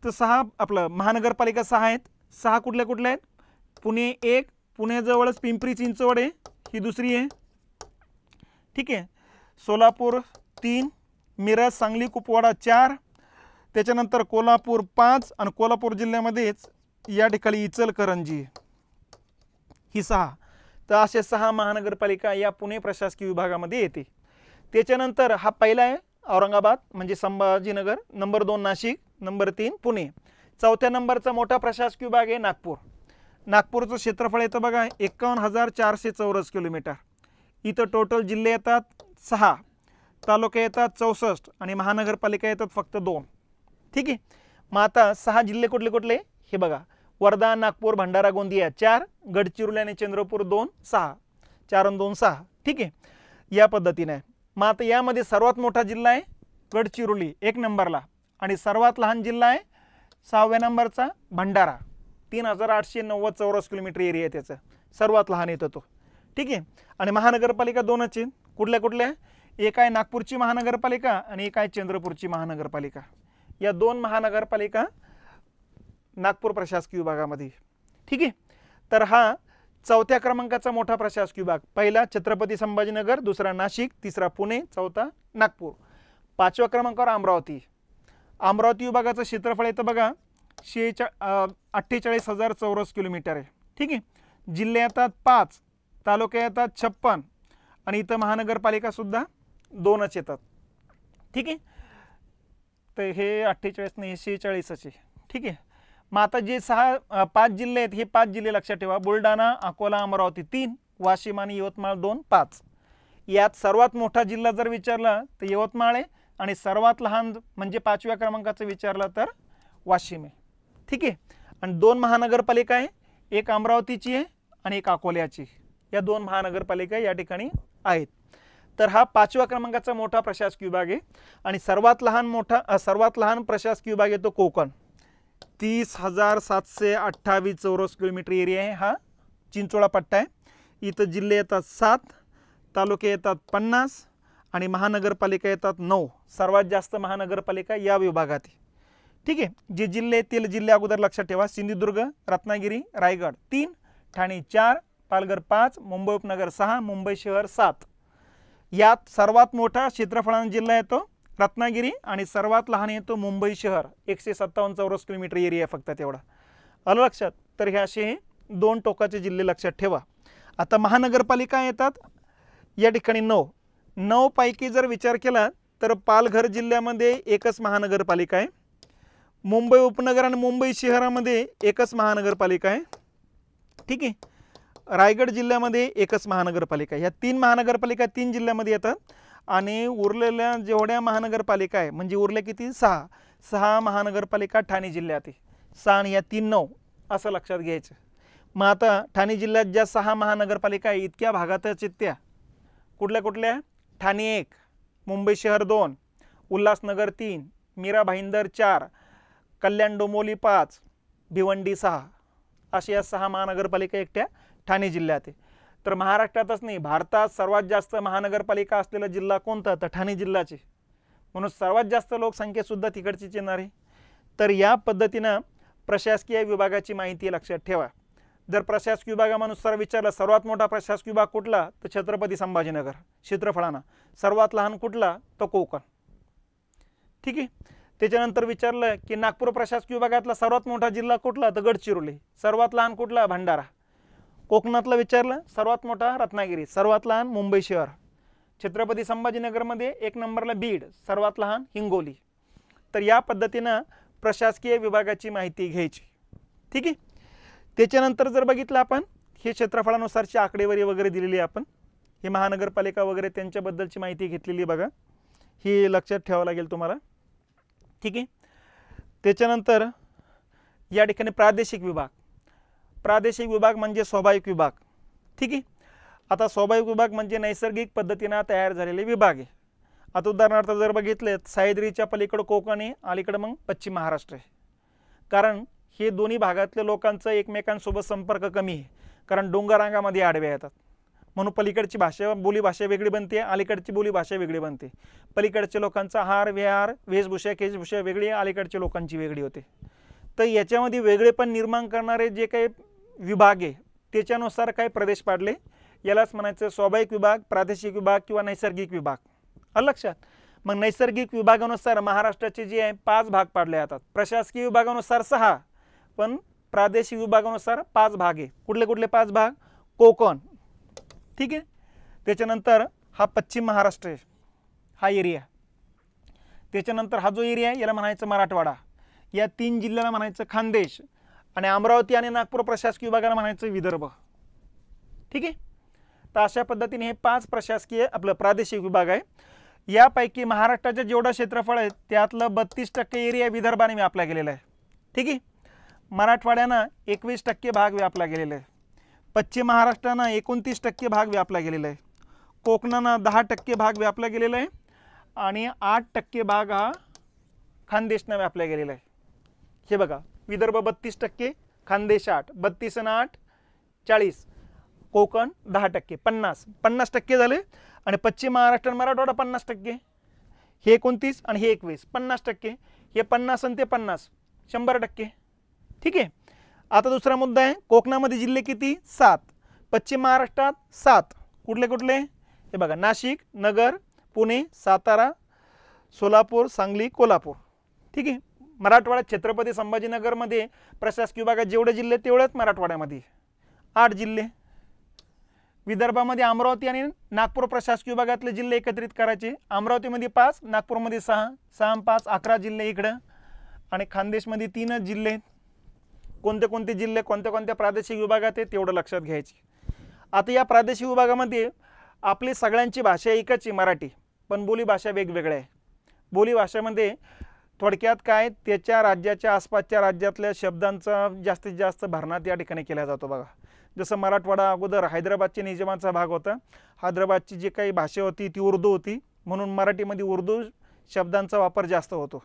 तर 6 आपलं महानगरपालिका 6 आहेत. 6 कुठल्या कुठल्या आहेत? पुणे 1, पुण्याजवळच पिंपरी चिंचवड आहे, ही दुसरी आहे. ठीक आहे, सोलापूर 3, मिरज, सांगली, कुपवाडा 4, त्याच्यानंतर कोल्हापूर 5 आणि कोल्हापूर जिल्ह्यामध्येच या ठिकाणी इचलकरंजी ही 6. तर असे 6 महानगरपालिका या पुणे प्रशासकीय विभागामध्ये येते. त्याच्यानंतर हा पहिला आहे औरंगाबाद म्हणजे संभाजीनगर, नंबर 2 नाशिक, नंबर 3 पुणे. 4थ्या नंबरचा मोठा प्रशासकीय विभाग आहे नागपूर. नागपूरचं क्षेत्रफळ येतं बघा 51,400 चौरस किलोमीटर. इथं टोटल जिल्हे येतात 6, तालुके येतात 64 आणि महानगरपालिका येतात फक्त 2. ठीक आहे, मग आता 6 जिल्हे कुठले कुठले हे बघा. वर्धा, नागपूर, भंडारा, गोंदिया 4, गडचिरोली आणि चंद्रपूर 2, 6, 4 आणि 2 6. ठीक आहे, या पद्धतीने. मग आता यामध्ये सर्वात मोठा जिल्हा आहे गडचिरोली 1 नंबरला, आणि सर्वात लहान जिल्हा आहे 6व्या नंबरचा भंडारा. 3,890 चौरस किलोमीटर एरिया आहे त्याचा, सर्वात लहान येतो तो. ठीक आहे, आणि महानगरपालिका 2च आहे, कुठल्या कुठल्या? एक आहे नागपूरची महानगरपालिका आणि एक आहे चंद्रपूरची महानगरपालिका. या 2 महानगरपालिका नागपूर प्रशासकीय विभागामध्ये. ठीक आहे. तर हा 4थ्या क्रमांकाचा मोठा प्रशासकीय विभाग. पहिला छत्रपती संभाजीनगर, दुसरा नाशिक, तिसरा पुणे, चौथा नागपूर. 5व्या क्रमांकावर अमरावती. अमरावती विभागाचं क्षेत्रफळ येतं बघा 48,000 चौरस किलोमीटर आहे. ठीक आहे. जिल्हे येतात 5, तालुके येतात 56 आणि इथं महानगरपालिका सुद्धा 2च येतात. ठीक आहे. तर हे 48 नाही, 46च आहे. ठीक आहे. मग आता जे 5 जिल्हे आहेत, हे 5 जिल्हे लक्षात ठेवा. बुलढाणा, अकोला, अमरावती 3, वाशिम आणि यवतमाळ 2, 5. यात सर्वात मोठा जिल्हा जर विचारला तर यवतमाळ आहे आणि सर्वात लहान म्हणजे 5व्या क्रमांकाचं विचारलं तर वाशिम आहे. ठीक आहे. आणि 2 महानगरपालिका आहे, एक अमरावतीची आहे आणि एक अकोल्याची. या 2 महानगरपालिका या ठिकाणी आहेत. तर हा 5व्या क्रमांकाचा मोठा प्रशासकीय विभाग आहे. आणि सर्वात लहान प्रशासकीय विभाग येतो कोकण. 30,728 चौरस किलोमीटर एरिया आहे हा चिंचोळा पट्टा आहे. इथं जिल्हे येतात 7, तालुके येतात 50 आणि महानगरपालिका येतात 9. सर्वात जास्त महानगरपालिका या विभागात आहे. ठीक आहे. जे जिल्हे ते जिल्हे अगोदर लक्षात ठेवा. सिंधुदुर्ग, रत्नागिरी, रायगड 3, ठाणे 4, पालघर 5, मुंबई उपनगर 6, मुंबई शहर 7. यात सर्वात मोठा क्षेत्रफळाचा जिल्हा येतो रत्नागिरी आणि सर्वात लहान येतो मुंबई शहर. 157 चौरस किलोमीटर एरिया फक्त तेवढा. आलं लक्षात? तर हे असे 2 टोकाचे जिल्हे लक्षात ठेवा. आता महानगरपालिका येतात या ठिकाणी 9 पैकी जर विचार केला तर पालघर जिल्ह्यामध्ये एकच महानगरपालिका आहे. मुंबई उपनगर आणि मुंबई शहरामध्ये एकच महानगरपालिका आहे. ठीक आहे. रायगड जिल्ह्यामध्ये एकच महानगरपालिका. ह्या 3 महानगरपालिका 3 जिल्ह्यामध्ये येतात आणि उरलेल्या जेवढ्या महानगरपालिका आहे म्हणजे उरले किती 6 महानगरपालिका ठाणे जिल्ह्यात आहे. 6 आणि या 3 9 असं लक्षात घ्यायचं. मग आता ठाणे जिल्ह्यात ज्या 6 महानगरपालिका आहे इतक्या भागातच त्या कुठल्या कुठल्या? ठाणे 1, मुंबई शहर 2, उल्हासनगर 3, मीरा भाईंदर 4, कल्याण डोंबिवली 5, भिवंडी 6 अशा या 6 महानगरपालिका एकट्या ठाणे जिल्ह्यात आहे. तर महाराष्ट्रातच नाही भारतात सर्वात जास्त महानगरपालिका असलेला जिल्हा कोणता? तर ठाणे जिल्हाचे. म्हणून सर्वात जास्त लोकसंख्येसुद्धा तिकडचीच येणार आहे. तर या पद्धतीनं प्रशासकीय विभागाची माहिती लक्षात ठेवा. जर प्रशासकीय विभागानुसार विचारलं सर्वात मोठा प्रशासकीय विभाग कुठला तर छत्रपती संभाजीनगर क्षेत्रफळानं. सर्वात लहान कुठला? तो कोकण. ठीक आहे. त्याच्यानंतर विचारलं की नागपूर प्रशासकीय विभागातला सर्वात मोठा जिल्हा कुठला तर गडचिरोली. सर्वात लहान कुठला? भंडारा. कोकणातलं विचारलं सर्वात मोठा रत्नागिरी, सर्वात लहान मुंबई शहर. छत्रपती संभाजीनगरमध्ये 1 नंबरला बीड, सर्वात लहान हिंगोली. तर या पद्धतीनं प्रशासकीय विभागाची माहिती घ्यायची. ठीक आहे. त्याच्यानंतर जर बघितलं आपण हे क्षेत्रफळानुसारची आकडेवारी वगैरे दिलेली आहे. आपण हे महानगरपालिका वगैरे त्यांच्याबद्दलची माहिती घेतलेली बघा. ही लक्षात ठेवावं लागेल तुम्हाला. ठीक आहे. त्याच्यानंतर या ठिकाणी प्रादेशिक विभाग. प्रादेशिक विभाग म्हणजे स्वाभाविक विभाग. ठीक आहे. आता स्वाभाविक विभाग म्हणजे नैसर्गिक पद्धतीने तयार झालेले विभाग आहे. आता उदाहरणार्थ जर बघितले सह्याद्रीच्या पलीकडे कोकण आहे, अलीकडे मग पश्चिम महाराष्ट्र आहे. कारण हे दोन्ही भागातल्या लोकांचा एकमेकांसोबत संपर्क कमी आहे. कारण डोंगररांगामध्ये आडव्या येतात म्हणून पलीकडची बोलीभाषा वेगळी बनते, अलीकडची बोलीभाषा वेगळी बनते. पलीकडच्या लोकांचा आहार विहार वेशभूषा केशभूषा वेगळी, अलीकडच्या लोकांची वेगळी होते. तर याच्यामध्ये वेगळेपण निर्माण करणारे जे काही विभाग आहे त्याच्यानुसार काही प्रदेश पाडले. यालाच म्हणायचं स्वाभाविक विभाग, प्रादेशिक विभाग किंवा नैसर्गिक विभाग. आलं लक्षात? मग नैसर्गिक विभागानुसार महाराष्ट्राचे जे आहे 5 भाग पाडले जातात. प्रशासकीय विभागानुसार 6 पण प्रादेशिक विभागानुसार 5 भाग आहे. कुठले कुठले 5 भाग? कोकण. ठीक आहे. त्याच्यानंतर हा पश्चिम महाराष्ट्र आहे हा एरिया. त्याच्यानंतर हा जो एरिया आहे याला म्हणायचं मराठवाडा. या 3 जिल्ह्याला म्हणायचं खानदेश आणि अमरावती आणि नागपूर प्रशासकीय विभागाला म्हणायचं विदर्भ. ठीक आहे. तर अशा पद्धतीने हे 5 प्रशासकीय आपलं प्रादेशिक विभाग आहे. यापैकी महाराष्ट्राचं जेवढं क्षेत्रफळ आहे त्यातलं 32% एरिया विदर्भाने व्यापला गेलेला आहे. ठीक आहे. मराठवाड्यानं 21% भाग व्यापला गेलेला आहे. पश्चिम महाराष्ट्रानं 29% भाग व्यापला गेलेला आहे. कोकणानं 10% भाग व्यापला गेलेला आहे आणि 8% भाग हा खानदेशनं व्यापला गेलेला आहे. हे बघा विदर्भ 32%, खानदेश 8, 32 आणि 8 40, कोकण 10%, 50% झाले. आणि पश्चिम महाराष्ट्र आणि मराठवाडा 50%, हे 29 आणि हे 21, 50%, हे 50 आणि ते 50, 100%. ठीक आहे. आता दुसरा मुद्दा आहे, कोकणामध्ये जिल्हे किती? 7. पश्चिम महाराष्ट्रात 7. कुठले कुठले? हे बघा, नाशिक, नगर, पुणे, सातारा, सोलापूर, सांगली, कोल्हापूर. ठीक आहे. मराठवाड्यात छत्रपती संभाजीनगरमध्ये प्रशासकीय विभागात जेवढे जिल्हे तेवढेच मराठवाड्यामध्ये 8 जिल्हे. विदर्भामध्ये अमरावती आणि नागपूर प्रशासकीय विभागातले जिल्हे एकत्रित करायचे. अमरावतीमध्ये 5, नागपूरमध्ये 6, 6 आणि 5 11 जिल्हे इकडं. आणि खानदेशमध्ये 3च जिल्हे. कोणते कोणते जिल्हे कोणत्या कोणत्या प्रादेशिक विभागात आहे तेवढं लक्षात घ्यायचे. आता या प्रादेशिक विभागामध्ये आपली सगळ्यांची भाषा एकच आहे, मराठी, पण बोलीभाषा वेगवेगळ्या आहे. बोलीभाषेमध्ये थोडक्यात काय, त्याच्या राज्याच्या आसपासच्या राज्यातल्या शब्दांचा जास्तीत जास्त भरणा त्या ठिकाणी केला जातो. बघा, जसं मराठवाडा अगोदर हैदराबादच्या निजामाचा भाग होता. हैदराबादची जी काही भाषा होती ती उर्दू होती, म्हणून मराठीमध्ये उर्दू शब्दांचा वापर जास्त होतो.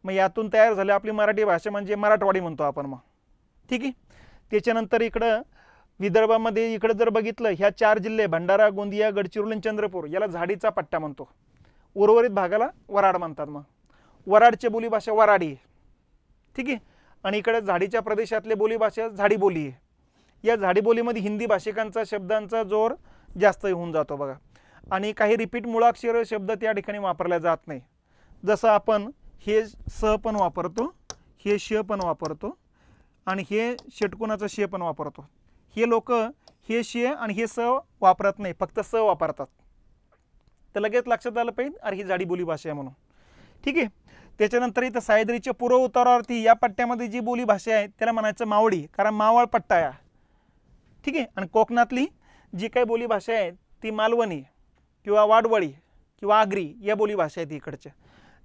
मग यातून तयार झाली आपली मराठी भाषा, म्हणजे मराठवाडी म्हणतो आपण मग. ठीक आहे. त्याच्यानंतर इकडं विदर्भामध्ये इकडं जर बघितलं, ह्या 4 जिल्हे भंडारा, गोंदिया, गडचिरोली, चंद्रपूर, याला झाडीचा पट्टा म्हणतो. उर्वरित भागाला वराड म्हणतात. मग वराडची बोलीभाषा वराडी आहे. ठीक आहे. आणि इकडे झाडीच्या प्रदेशातले बोलीभाषा झाडी बोली आहे. या झाडी बोलीमध्ये हिंदी भाषिकांचा शब्दांचा जोर जास्त होऊन जातो. बघा, आणि काही रिपीट मुळाक्षर शब्द त्या ठिकाणी वापरले जात नाही. जसं आपण हे स पण वापरतो, हे श पण वापरतो, आणि हे षटकोनाचा श पण वापरतो. हे लोक हे श आणि हे स वापरत नाही, फक्त स वापरतात. तर लगेच लक्षात आलं पाहिजे, अरे ही झाडी बोली भाषा आहे म्हणून. ठीक आहे. त्याच्यानंतर इथं सह्याद्रीच्या पूर्व उतारावरती या पट्ट्यामध्ये जी बोली भाषा आहे त्याला म्हणायचं मावळी, कारण मावळ पट्टा आहे. ठीक आहे. आणि कोकणातली जी काही बोली भाषा आहे ती मालवणी किंवा वाडवळी किंवा आगरी या बोली भाषा आहेत इकडच्या.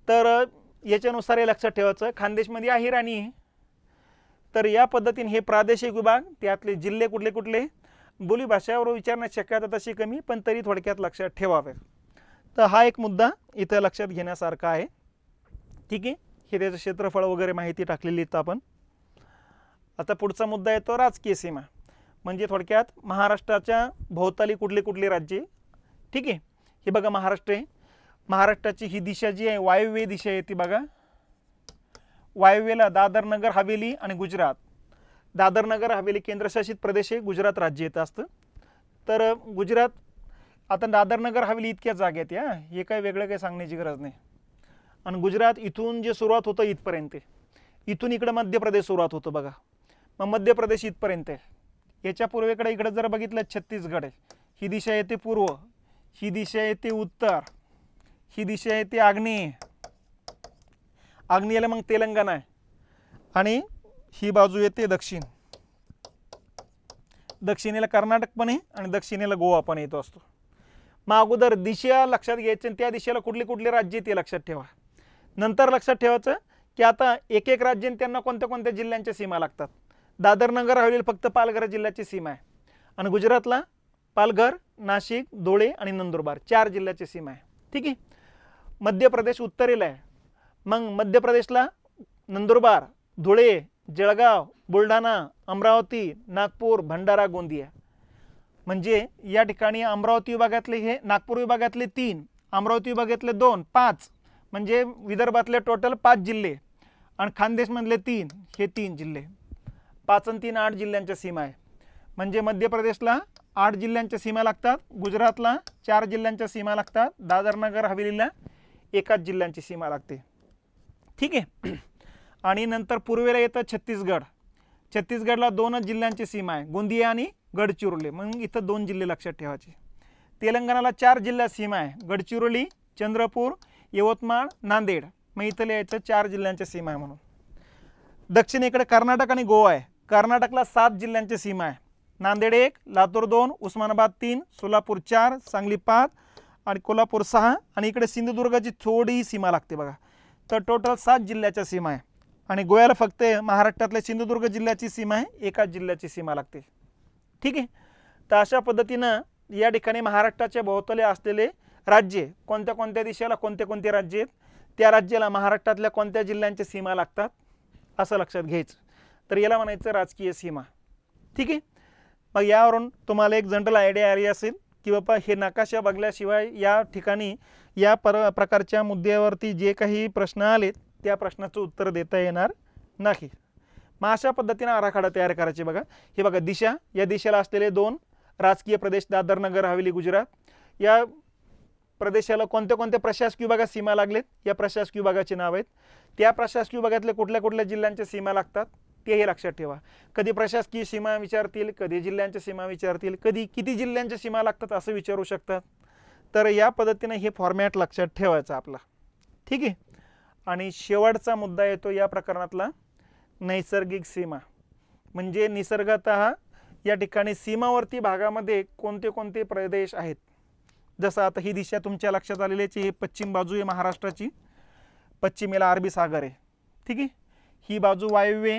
तर याच्यानुसार हे लक्षात ठेवायचं. खानदेशमध्ये आहे राणी. तर या पद्धतीने हे प्रादेशिक विभाग, त्यातले जिल्हे कुठले कुठले, बोली भाषेवर विचारण्याची शक्यता तशी कमी, पण तरी थोडक्यात लक्षात ठेवावे. तर हा एक मुद्दा इथं लक्षात घेण्यासारखा आहे. ठीक आहे. हे त्याचं क्षेत्रफळ वगैरे माहिती टाकलेली इथं आपण. आता पुढचा मुद्दा येतो राजकीय सीमा, म्हणजे थोडक्यात महाराष्ट्राच्या भोवताली कुठली कुठली राज्ये. ठीक आहे. हे बघा, महाराष्ट्र आहे. महाराष्ट्राची ही दिशा जी आहे वायव्य दिशा आहे ती बघा. वायव्येला दादर नगर हवेली आणि गुजरात. दादर नगर हवेली केंद्रशासित प्रदेश आहे, गुजरात राज्य येतं असतं. तर गुजरात, आता दादर नगर हवेली इतक्या जागेत या, हे काय वेगळं काही सांगण्याची गरज नाही. आणि गुजरात इथून जे सुरुवात होतं इथपर्यंत, इथून इकडं मध्य प्रदेश सुरुवात होतं बघा. मग मध्य प्रदेश इथपर्यंत आहे. याच्या पूर्वेकडे इकडं जर बघितलं छत्तीसगड आहे. ही दिशा येते पूर्व, ही दिशा येते उत्तर, ही दिशा येते आग्नेय. आग्नेयला मग तेलंगणा आहे, आणि ही बाजू येते दक्षिण. दक्षिणेला कर्नाटक पण आहे आणि दक्षिणेला गोवा पण येतो असतो. मग अगोदर दिशा लक्षात घ्यायची, त्या दिशेला कुठली कुठली राज्य ते लक्षात ठेवा. नंतर लक्षात ठेवायचं की आता एक एक राज्य त्यांना कोणत्या कोणत्या जिल्ह्यांच्या सीमा लागतात. दादर नगर हवेली फक्त पालघर जिल्ह्याची सीमा आहे, आणि गुजरातला पालघर, नाशिक, धुळे आणि नंदुरबार 4 जिल्ह्याची सीमा आहे. ठीक आहे. मध्य प्रदेश उत्तरेला आहे. मग मध्य प्रदेशला नंदुरबार, धुळे, जळगाव, बुलढाणा, अमरावती, नागपूर, भंडारा, गोंदिया. म्हणजे या ठिकाणी अमरावती विभागातले हे, नागपूर विभागातले 3, अमरावती विभागातले 2, 5, म्हणजे विदर्भातले टोटल 5 जिल्हे, आणि खानदेशमधले 3, हे 3 जिल्हे. 5 आणि 3 8 जिल्ह्यांच्या सीमा आहे. म्हणजे मध्य प्रदेशला 8 जिल्ह्यांच्या सीमा लागतात, गुजरातला 4 जिल्ह्यांच्या सीमा लागतात, दादर नगर हवेलीला 1 जिल्ह्यांची सीमा लागते. ठीक आहे. आणि नंतर पूर्वेला येतं छत्तीसगड. छत्तीसगडला 2 जिल्ह्यांची सीमा आहे, गोंदिया आणि गडचिरोली. मग इथं 2 जिल्हे लक्षात ठेवायचे. तेलंगणाला 4 जिल्ह्यात सीमा आहे, गडचिरोली, चंद्रपूर, यवतमाळ, नांदेड. मग इथं लिहायचं 4 जिल्ह्यांच्या सीमा आहे म्हणून. दक्षिणेकडे कर्नाटक आणि गोवा आहे. कर्नाटकला 7 जिल्ह्यांची सीमा आहे, नांदेड 1, लातूर 2, उस्मानाबाद 3, सोलापूर 4, सांगली 5 आणि कोल्हापूर 6, आणि इकडे सिंधुदुर्गाची थोडी सीमा लागते बघा. तर टोटल 7 जिल्ह्याच्या सीमा आहे. आणि गोव्याला फक्त महाराष्ट्रातल्या सिंधुदुर्ग जिल्ह्याची सीमा आहे, 1 जिल्ह्याची सीमा लागते. ठीक आहे. तर अशा पद्धतीनं या ठिकाणी महाराष्ट्राच्या भोवताली असलेले राज्ये, कोणत्या कोणत्या दिशेला कोणते कोणते राज्य आहेत, त्या राज्याला महाराष्ट्रातल्या कोणत्या जिल्ह्यांच्या सीमा लागतात असं लक्षात घ्यायचं. तर याला म्हणायचं राजकीय सीमा. ठीक आहे. मग यावरून तुम्हाला एक जनरल आयडिया आली असेल की बाबा हे नकाशा बघल्याशिवाय या ठिकाणी या प्रकारच्या मुद्द्यावरती जे काही प्रश्न आलेत त्या प्रश्नाचं उत्तर देता येणार नाही। मग अशा पद्धतीने आराखडा तयार करायचे बघा। हे बघा दिशा, या दिशेला असलेले 2 राजकीय प्रदेश दादर नगर हवेली गुजरात, या प्रदेशाला कोणत्या कोणत्या प्रशासकीय विभागात सीमा लागलेत, या प्रशासकीय विभागाचे नाव आहेत। त्या प्रशासकीय विभागातले कुठल्या कुठल्या जिल्ह्यांच्या सीमा लागतात तेही लक्षात ठेवा। कधी प्रशासकीय सीमा विचारतील, कधी जिल्ह्यांच्या सीमा विचारतील, कधी किती जिल्ह्यांच्या सीमा लागतात असं विचारू शकतात। तर या पद्धतीने हे फॉर्मॅट लक्षात ठेवायचं आपला, ठीक आहे। आणि शेवटचा मुद्दा येतो या प्रकरणातला नैसर्गिक सीमा, म्हणजे निसर्गतः या ठिकाणी सीमावर्ती भागामध्ये कोणते कोणते प्रदेश आहेत। जसं आता ही दिशा तुमच्या लक्षात आलेलीची, ही पश्चिम बाजू आहे महाराष्ट्राची, पश्चिमेला अरबी सागर आहे, ठीक आहे। ही बाजू वायव्य,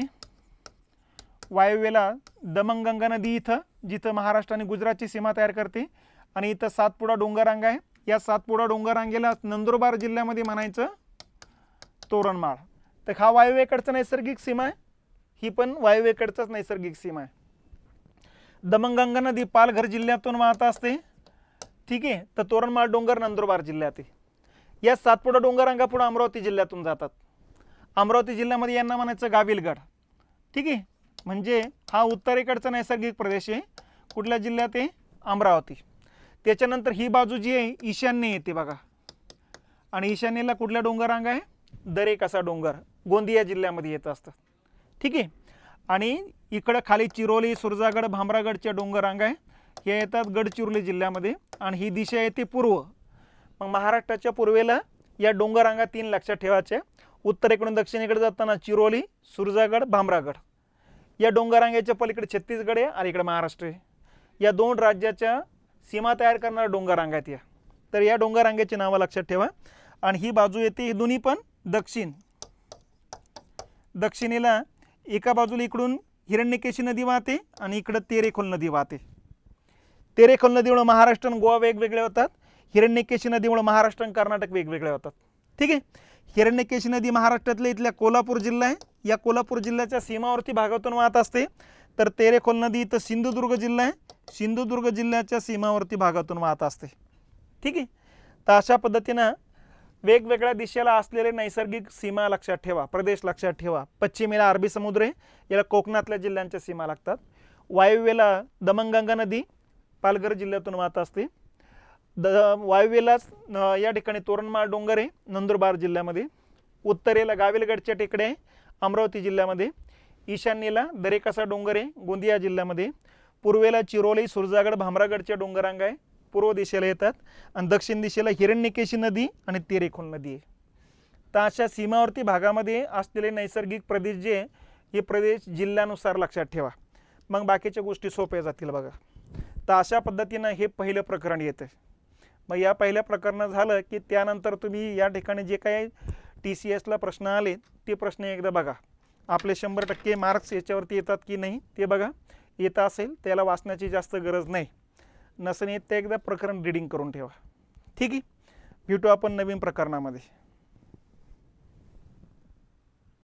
वायव्येला दमणगंगा नदी इथं जिथं महाराष्ट्र आणि गुजरातची सीमा तयार करते, आणि इथं सातपुडा डोंगररांग आहे। या सातपुडा डोंगररांगेला नंदुरबार जिल्ह्यामध्ये म्हणायचं तोरणमाळ। तर हा वायव्येकडचा नैसर्गिक सीमा आहे, ही पण वायव्येकडचाच नैसर्गिक सीमा आहे। दमणगंगा नदी पालघर जिल्ह्यातून वाहत असते, ठीक आहे। तर तोरणमाळ डोंगर नंदुरबार जिल्ह्यात आहे। या सातपुडा डोंगररांगा पुढे अमरावती जिल्ह्यातून जातात। अमरावती जिल्ह्यामध्ये यांना म्हणायचं गाविलगड, ठीक आहे। म्हणजे हा उत्तरेकडचा नैसर्गिक प्रदेश आहे, कुठल्या जिल्ह्यात आहे, अमरावती। त्याच्यानंतर ही बाजू जी आहे ईशान्य येते बघा, आणि ईशान्येला कुठल्या डोंगररांगा आहे, दरेकसा डोंगर गोंदिया जिल्ह्यामध्ये येत असतात, ठीक आहे। आणि इकडं खाली चिरोली, सुरजागड, भामरागडच्या डोंगररांगा आहे, हे येतात गडचिरोली जिल्ह्यामध्ये। आणि ही दिशा येते पूर्व। मग महाराष्ट्राच्या पूर्वेला या डोंगररांगा 3 लक्षात ठेवायच्या। उत्तरेकडून दक्षिणेकडे जाताना चिरोली, सुरजागड, भामरागड, या डोंगररांगेच्या पलीकडे छत्तीसगड आहे आणि इकडे महाराष्ट्र आहे। या 2 राज्याच्या सीमा तयार करणाऱ्या डोंगररांगा आहेत या। तर या डोंगररांगेची नावं लक्षात ठेवा। आणि ही बाजू येते, ही दोन्ही पण दक्षिण, दक्षिणेला एका बाजूला इकडून हिरण्यकेशी नदी वाहते आणि इकडे तेरेखोल नदी वाहते। तेरेखोल नदीमुळे महाराष्ट्र आणि गोवा वेगवेगळे होतात, हिरण्यकेशी नदीमुळे महाराष्ट्र आणि कर्नाटक वेगवेगळे होतात, ठीक आहे। हिरण्यकेशी नदी महाराष्ट्रातल्या इथल्या कोल्हापूर जिल्हा आहे, या कोल्हापूर जिल्ह्याच्या सीमावर्ती भागातून वाहत असते। तर तेरेखोल नदी इथं सिंधुदुर्ग जिल्हा आहे, सिंधुदुर्ग जिल्ह्याच्या सीमावर्ती भागातून वाहत असते, ठीक आहे। तर अशा पद्धतीनं वेगवेगळ्या दिशेला असलेले नैसर्गिक सीमा लक्षात ठेवा, प्रदेश लक्षात ठेवा। पश्चिमेला अरबी समुद्र आहे, याला कोकणातल्या जिल्ह्यांच्या सीमा लागतात। वायव्येला दमणगंगा नदी पालघर जिल्ह्यातून वाहत असते। वायव्येलाच या ठिकाणी तोरणमाळ डोंगर आहे नंदुरबार जिल्ह्यामध्ये। उत्तरेला गाविलगडच्या टेकड्या आहे अमरावती जिल्ह्यामध्ये। ईशान्येला दरेकसा डोंगर आहे गोंदिया जिल्ह्यामध्ये। पूर्वेला चिरोली, सुरजागड, भामरागडच्या डोंगररांगा आहे, पूर्व दिशेला येतात। आणि दक्षिण दिशेला हिरण्यकेशी नदी आणि तेरेखोल नदी आहे। तर अशा सीमावर्ती भागामध्ये असलेले नैसर्गिक प्रदेश जे आहे, हे प्रदेश जिल्ह्यानुसार लक्षात ठेवा, मग बाकीच्या गोष्टी सोप्या जातील बघा। तर अशा पद्धतीनं हे पहिलं प्रकरण येतं। मग या पहिल्या प्रकरण झालं की त्यानंतर तुम्ही या ठिकाणी जे काही TCSला प्रश्न आले ते प्रश्न एकदा बघा। आपले 100% मार्क्स याच्यावरती येतात की नाही ते बघा। येत असेल त्याला वाचण्याची जास्त गरज नाही, नसेल येत ते एकदा प्रकरण रीडिंग करून ठेवा, ठीक आहे। भेटू आपण नवीन प्रकरणामध्ये।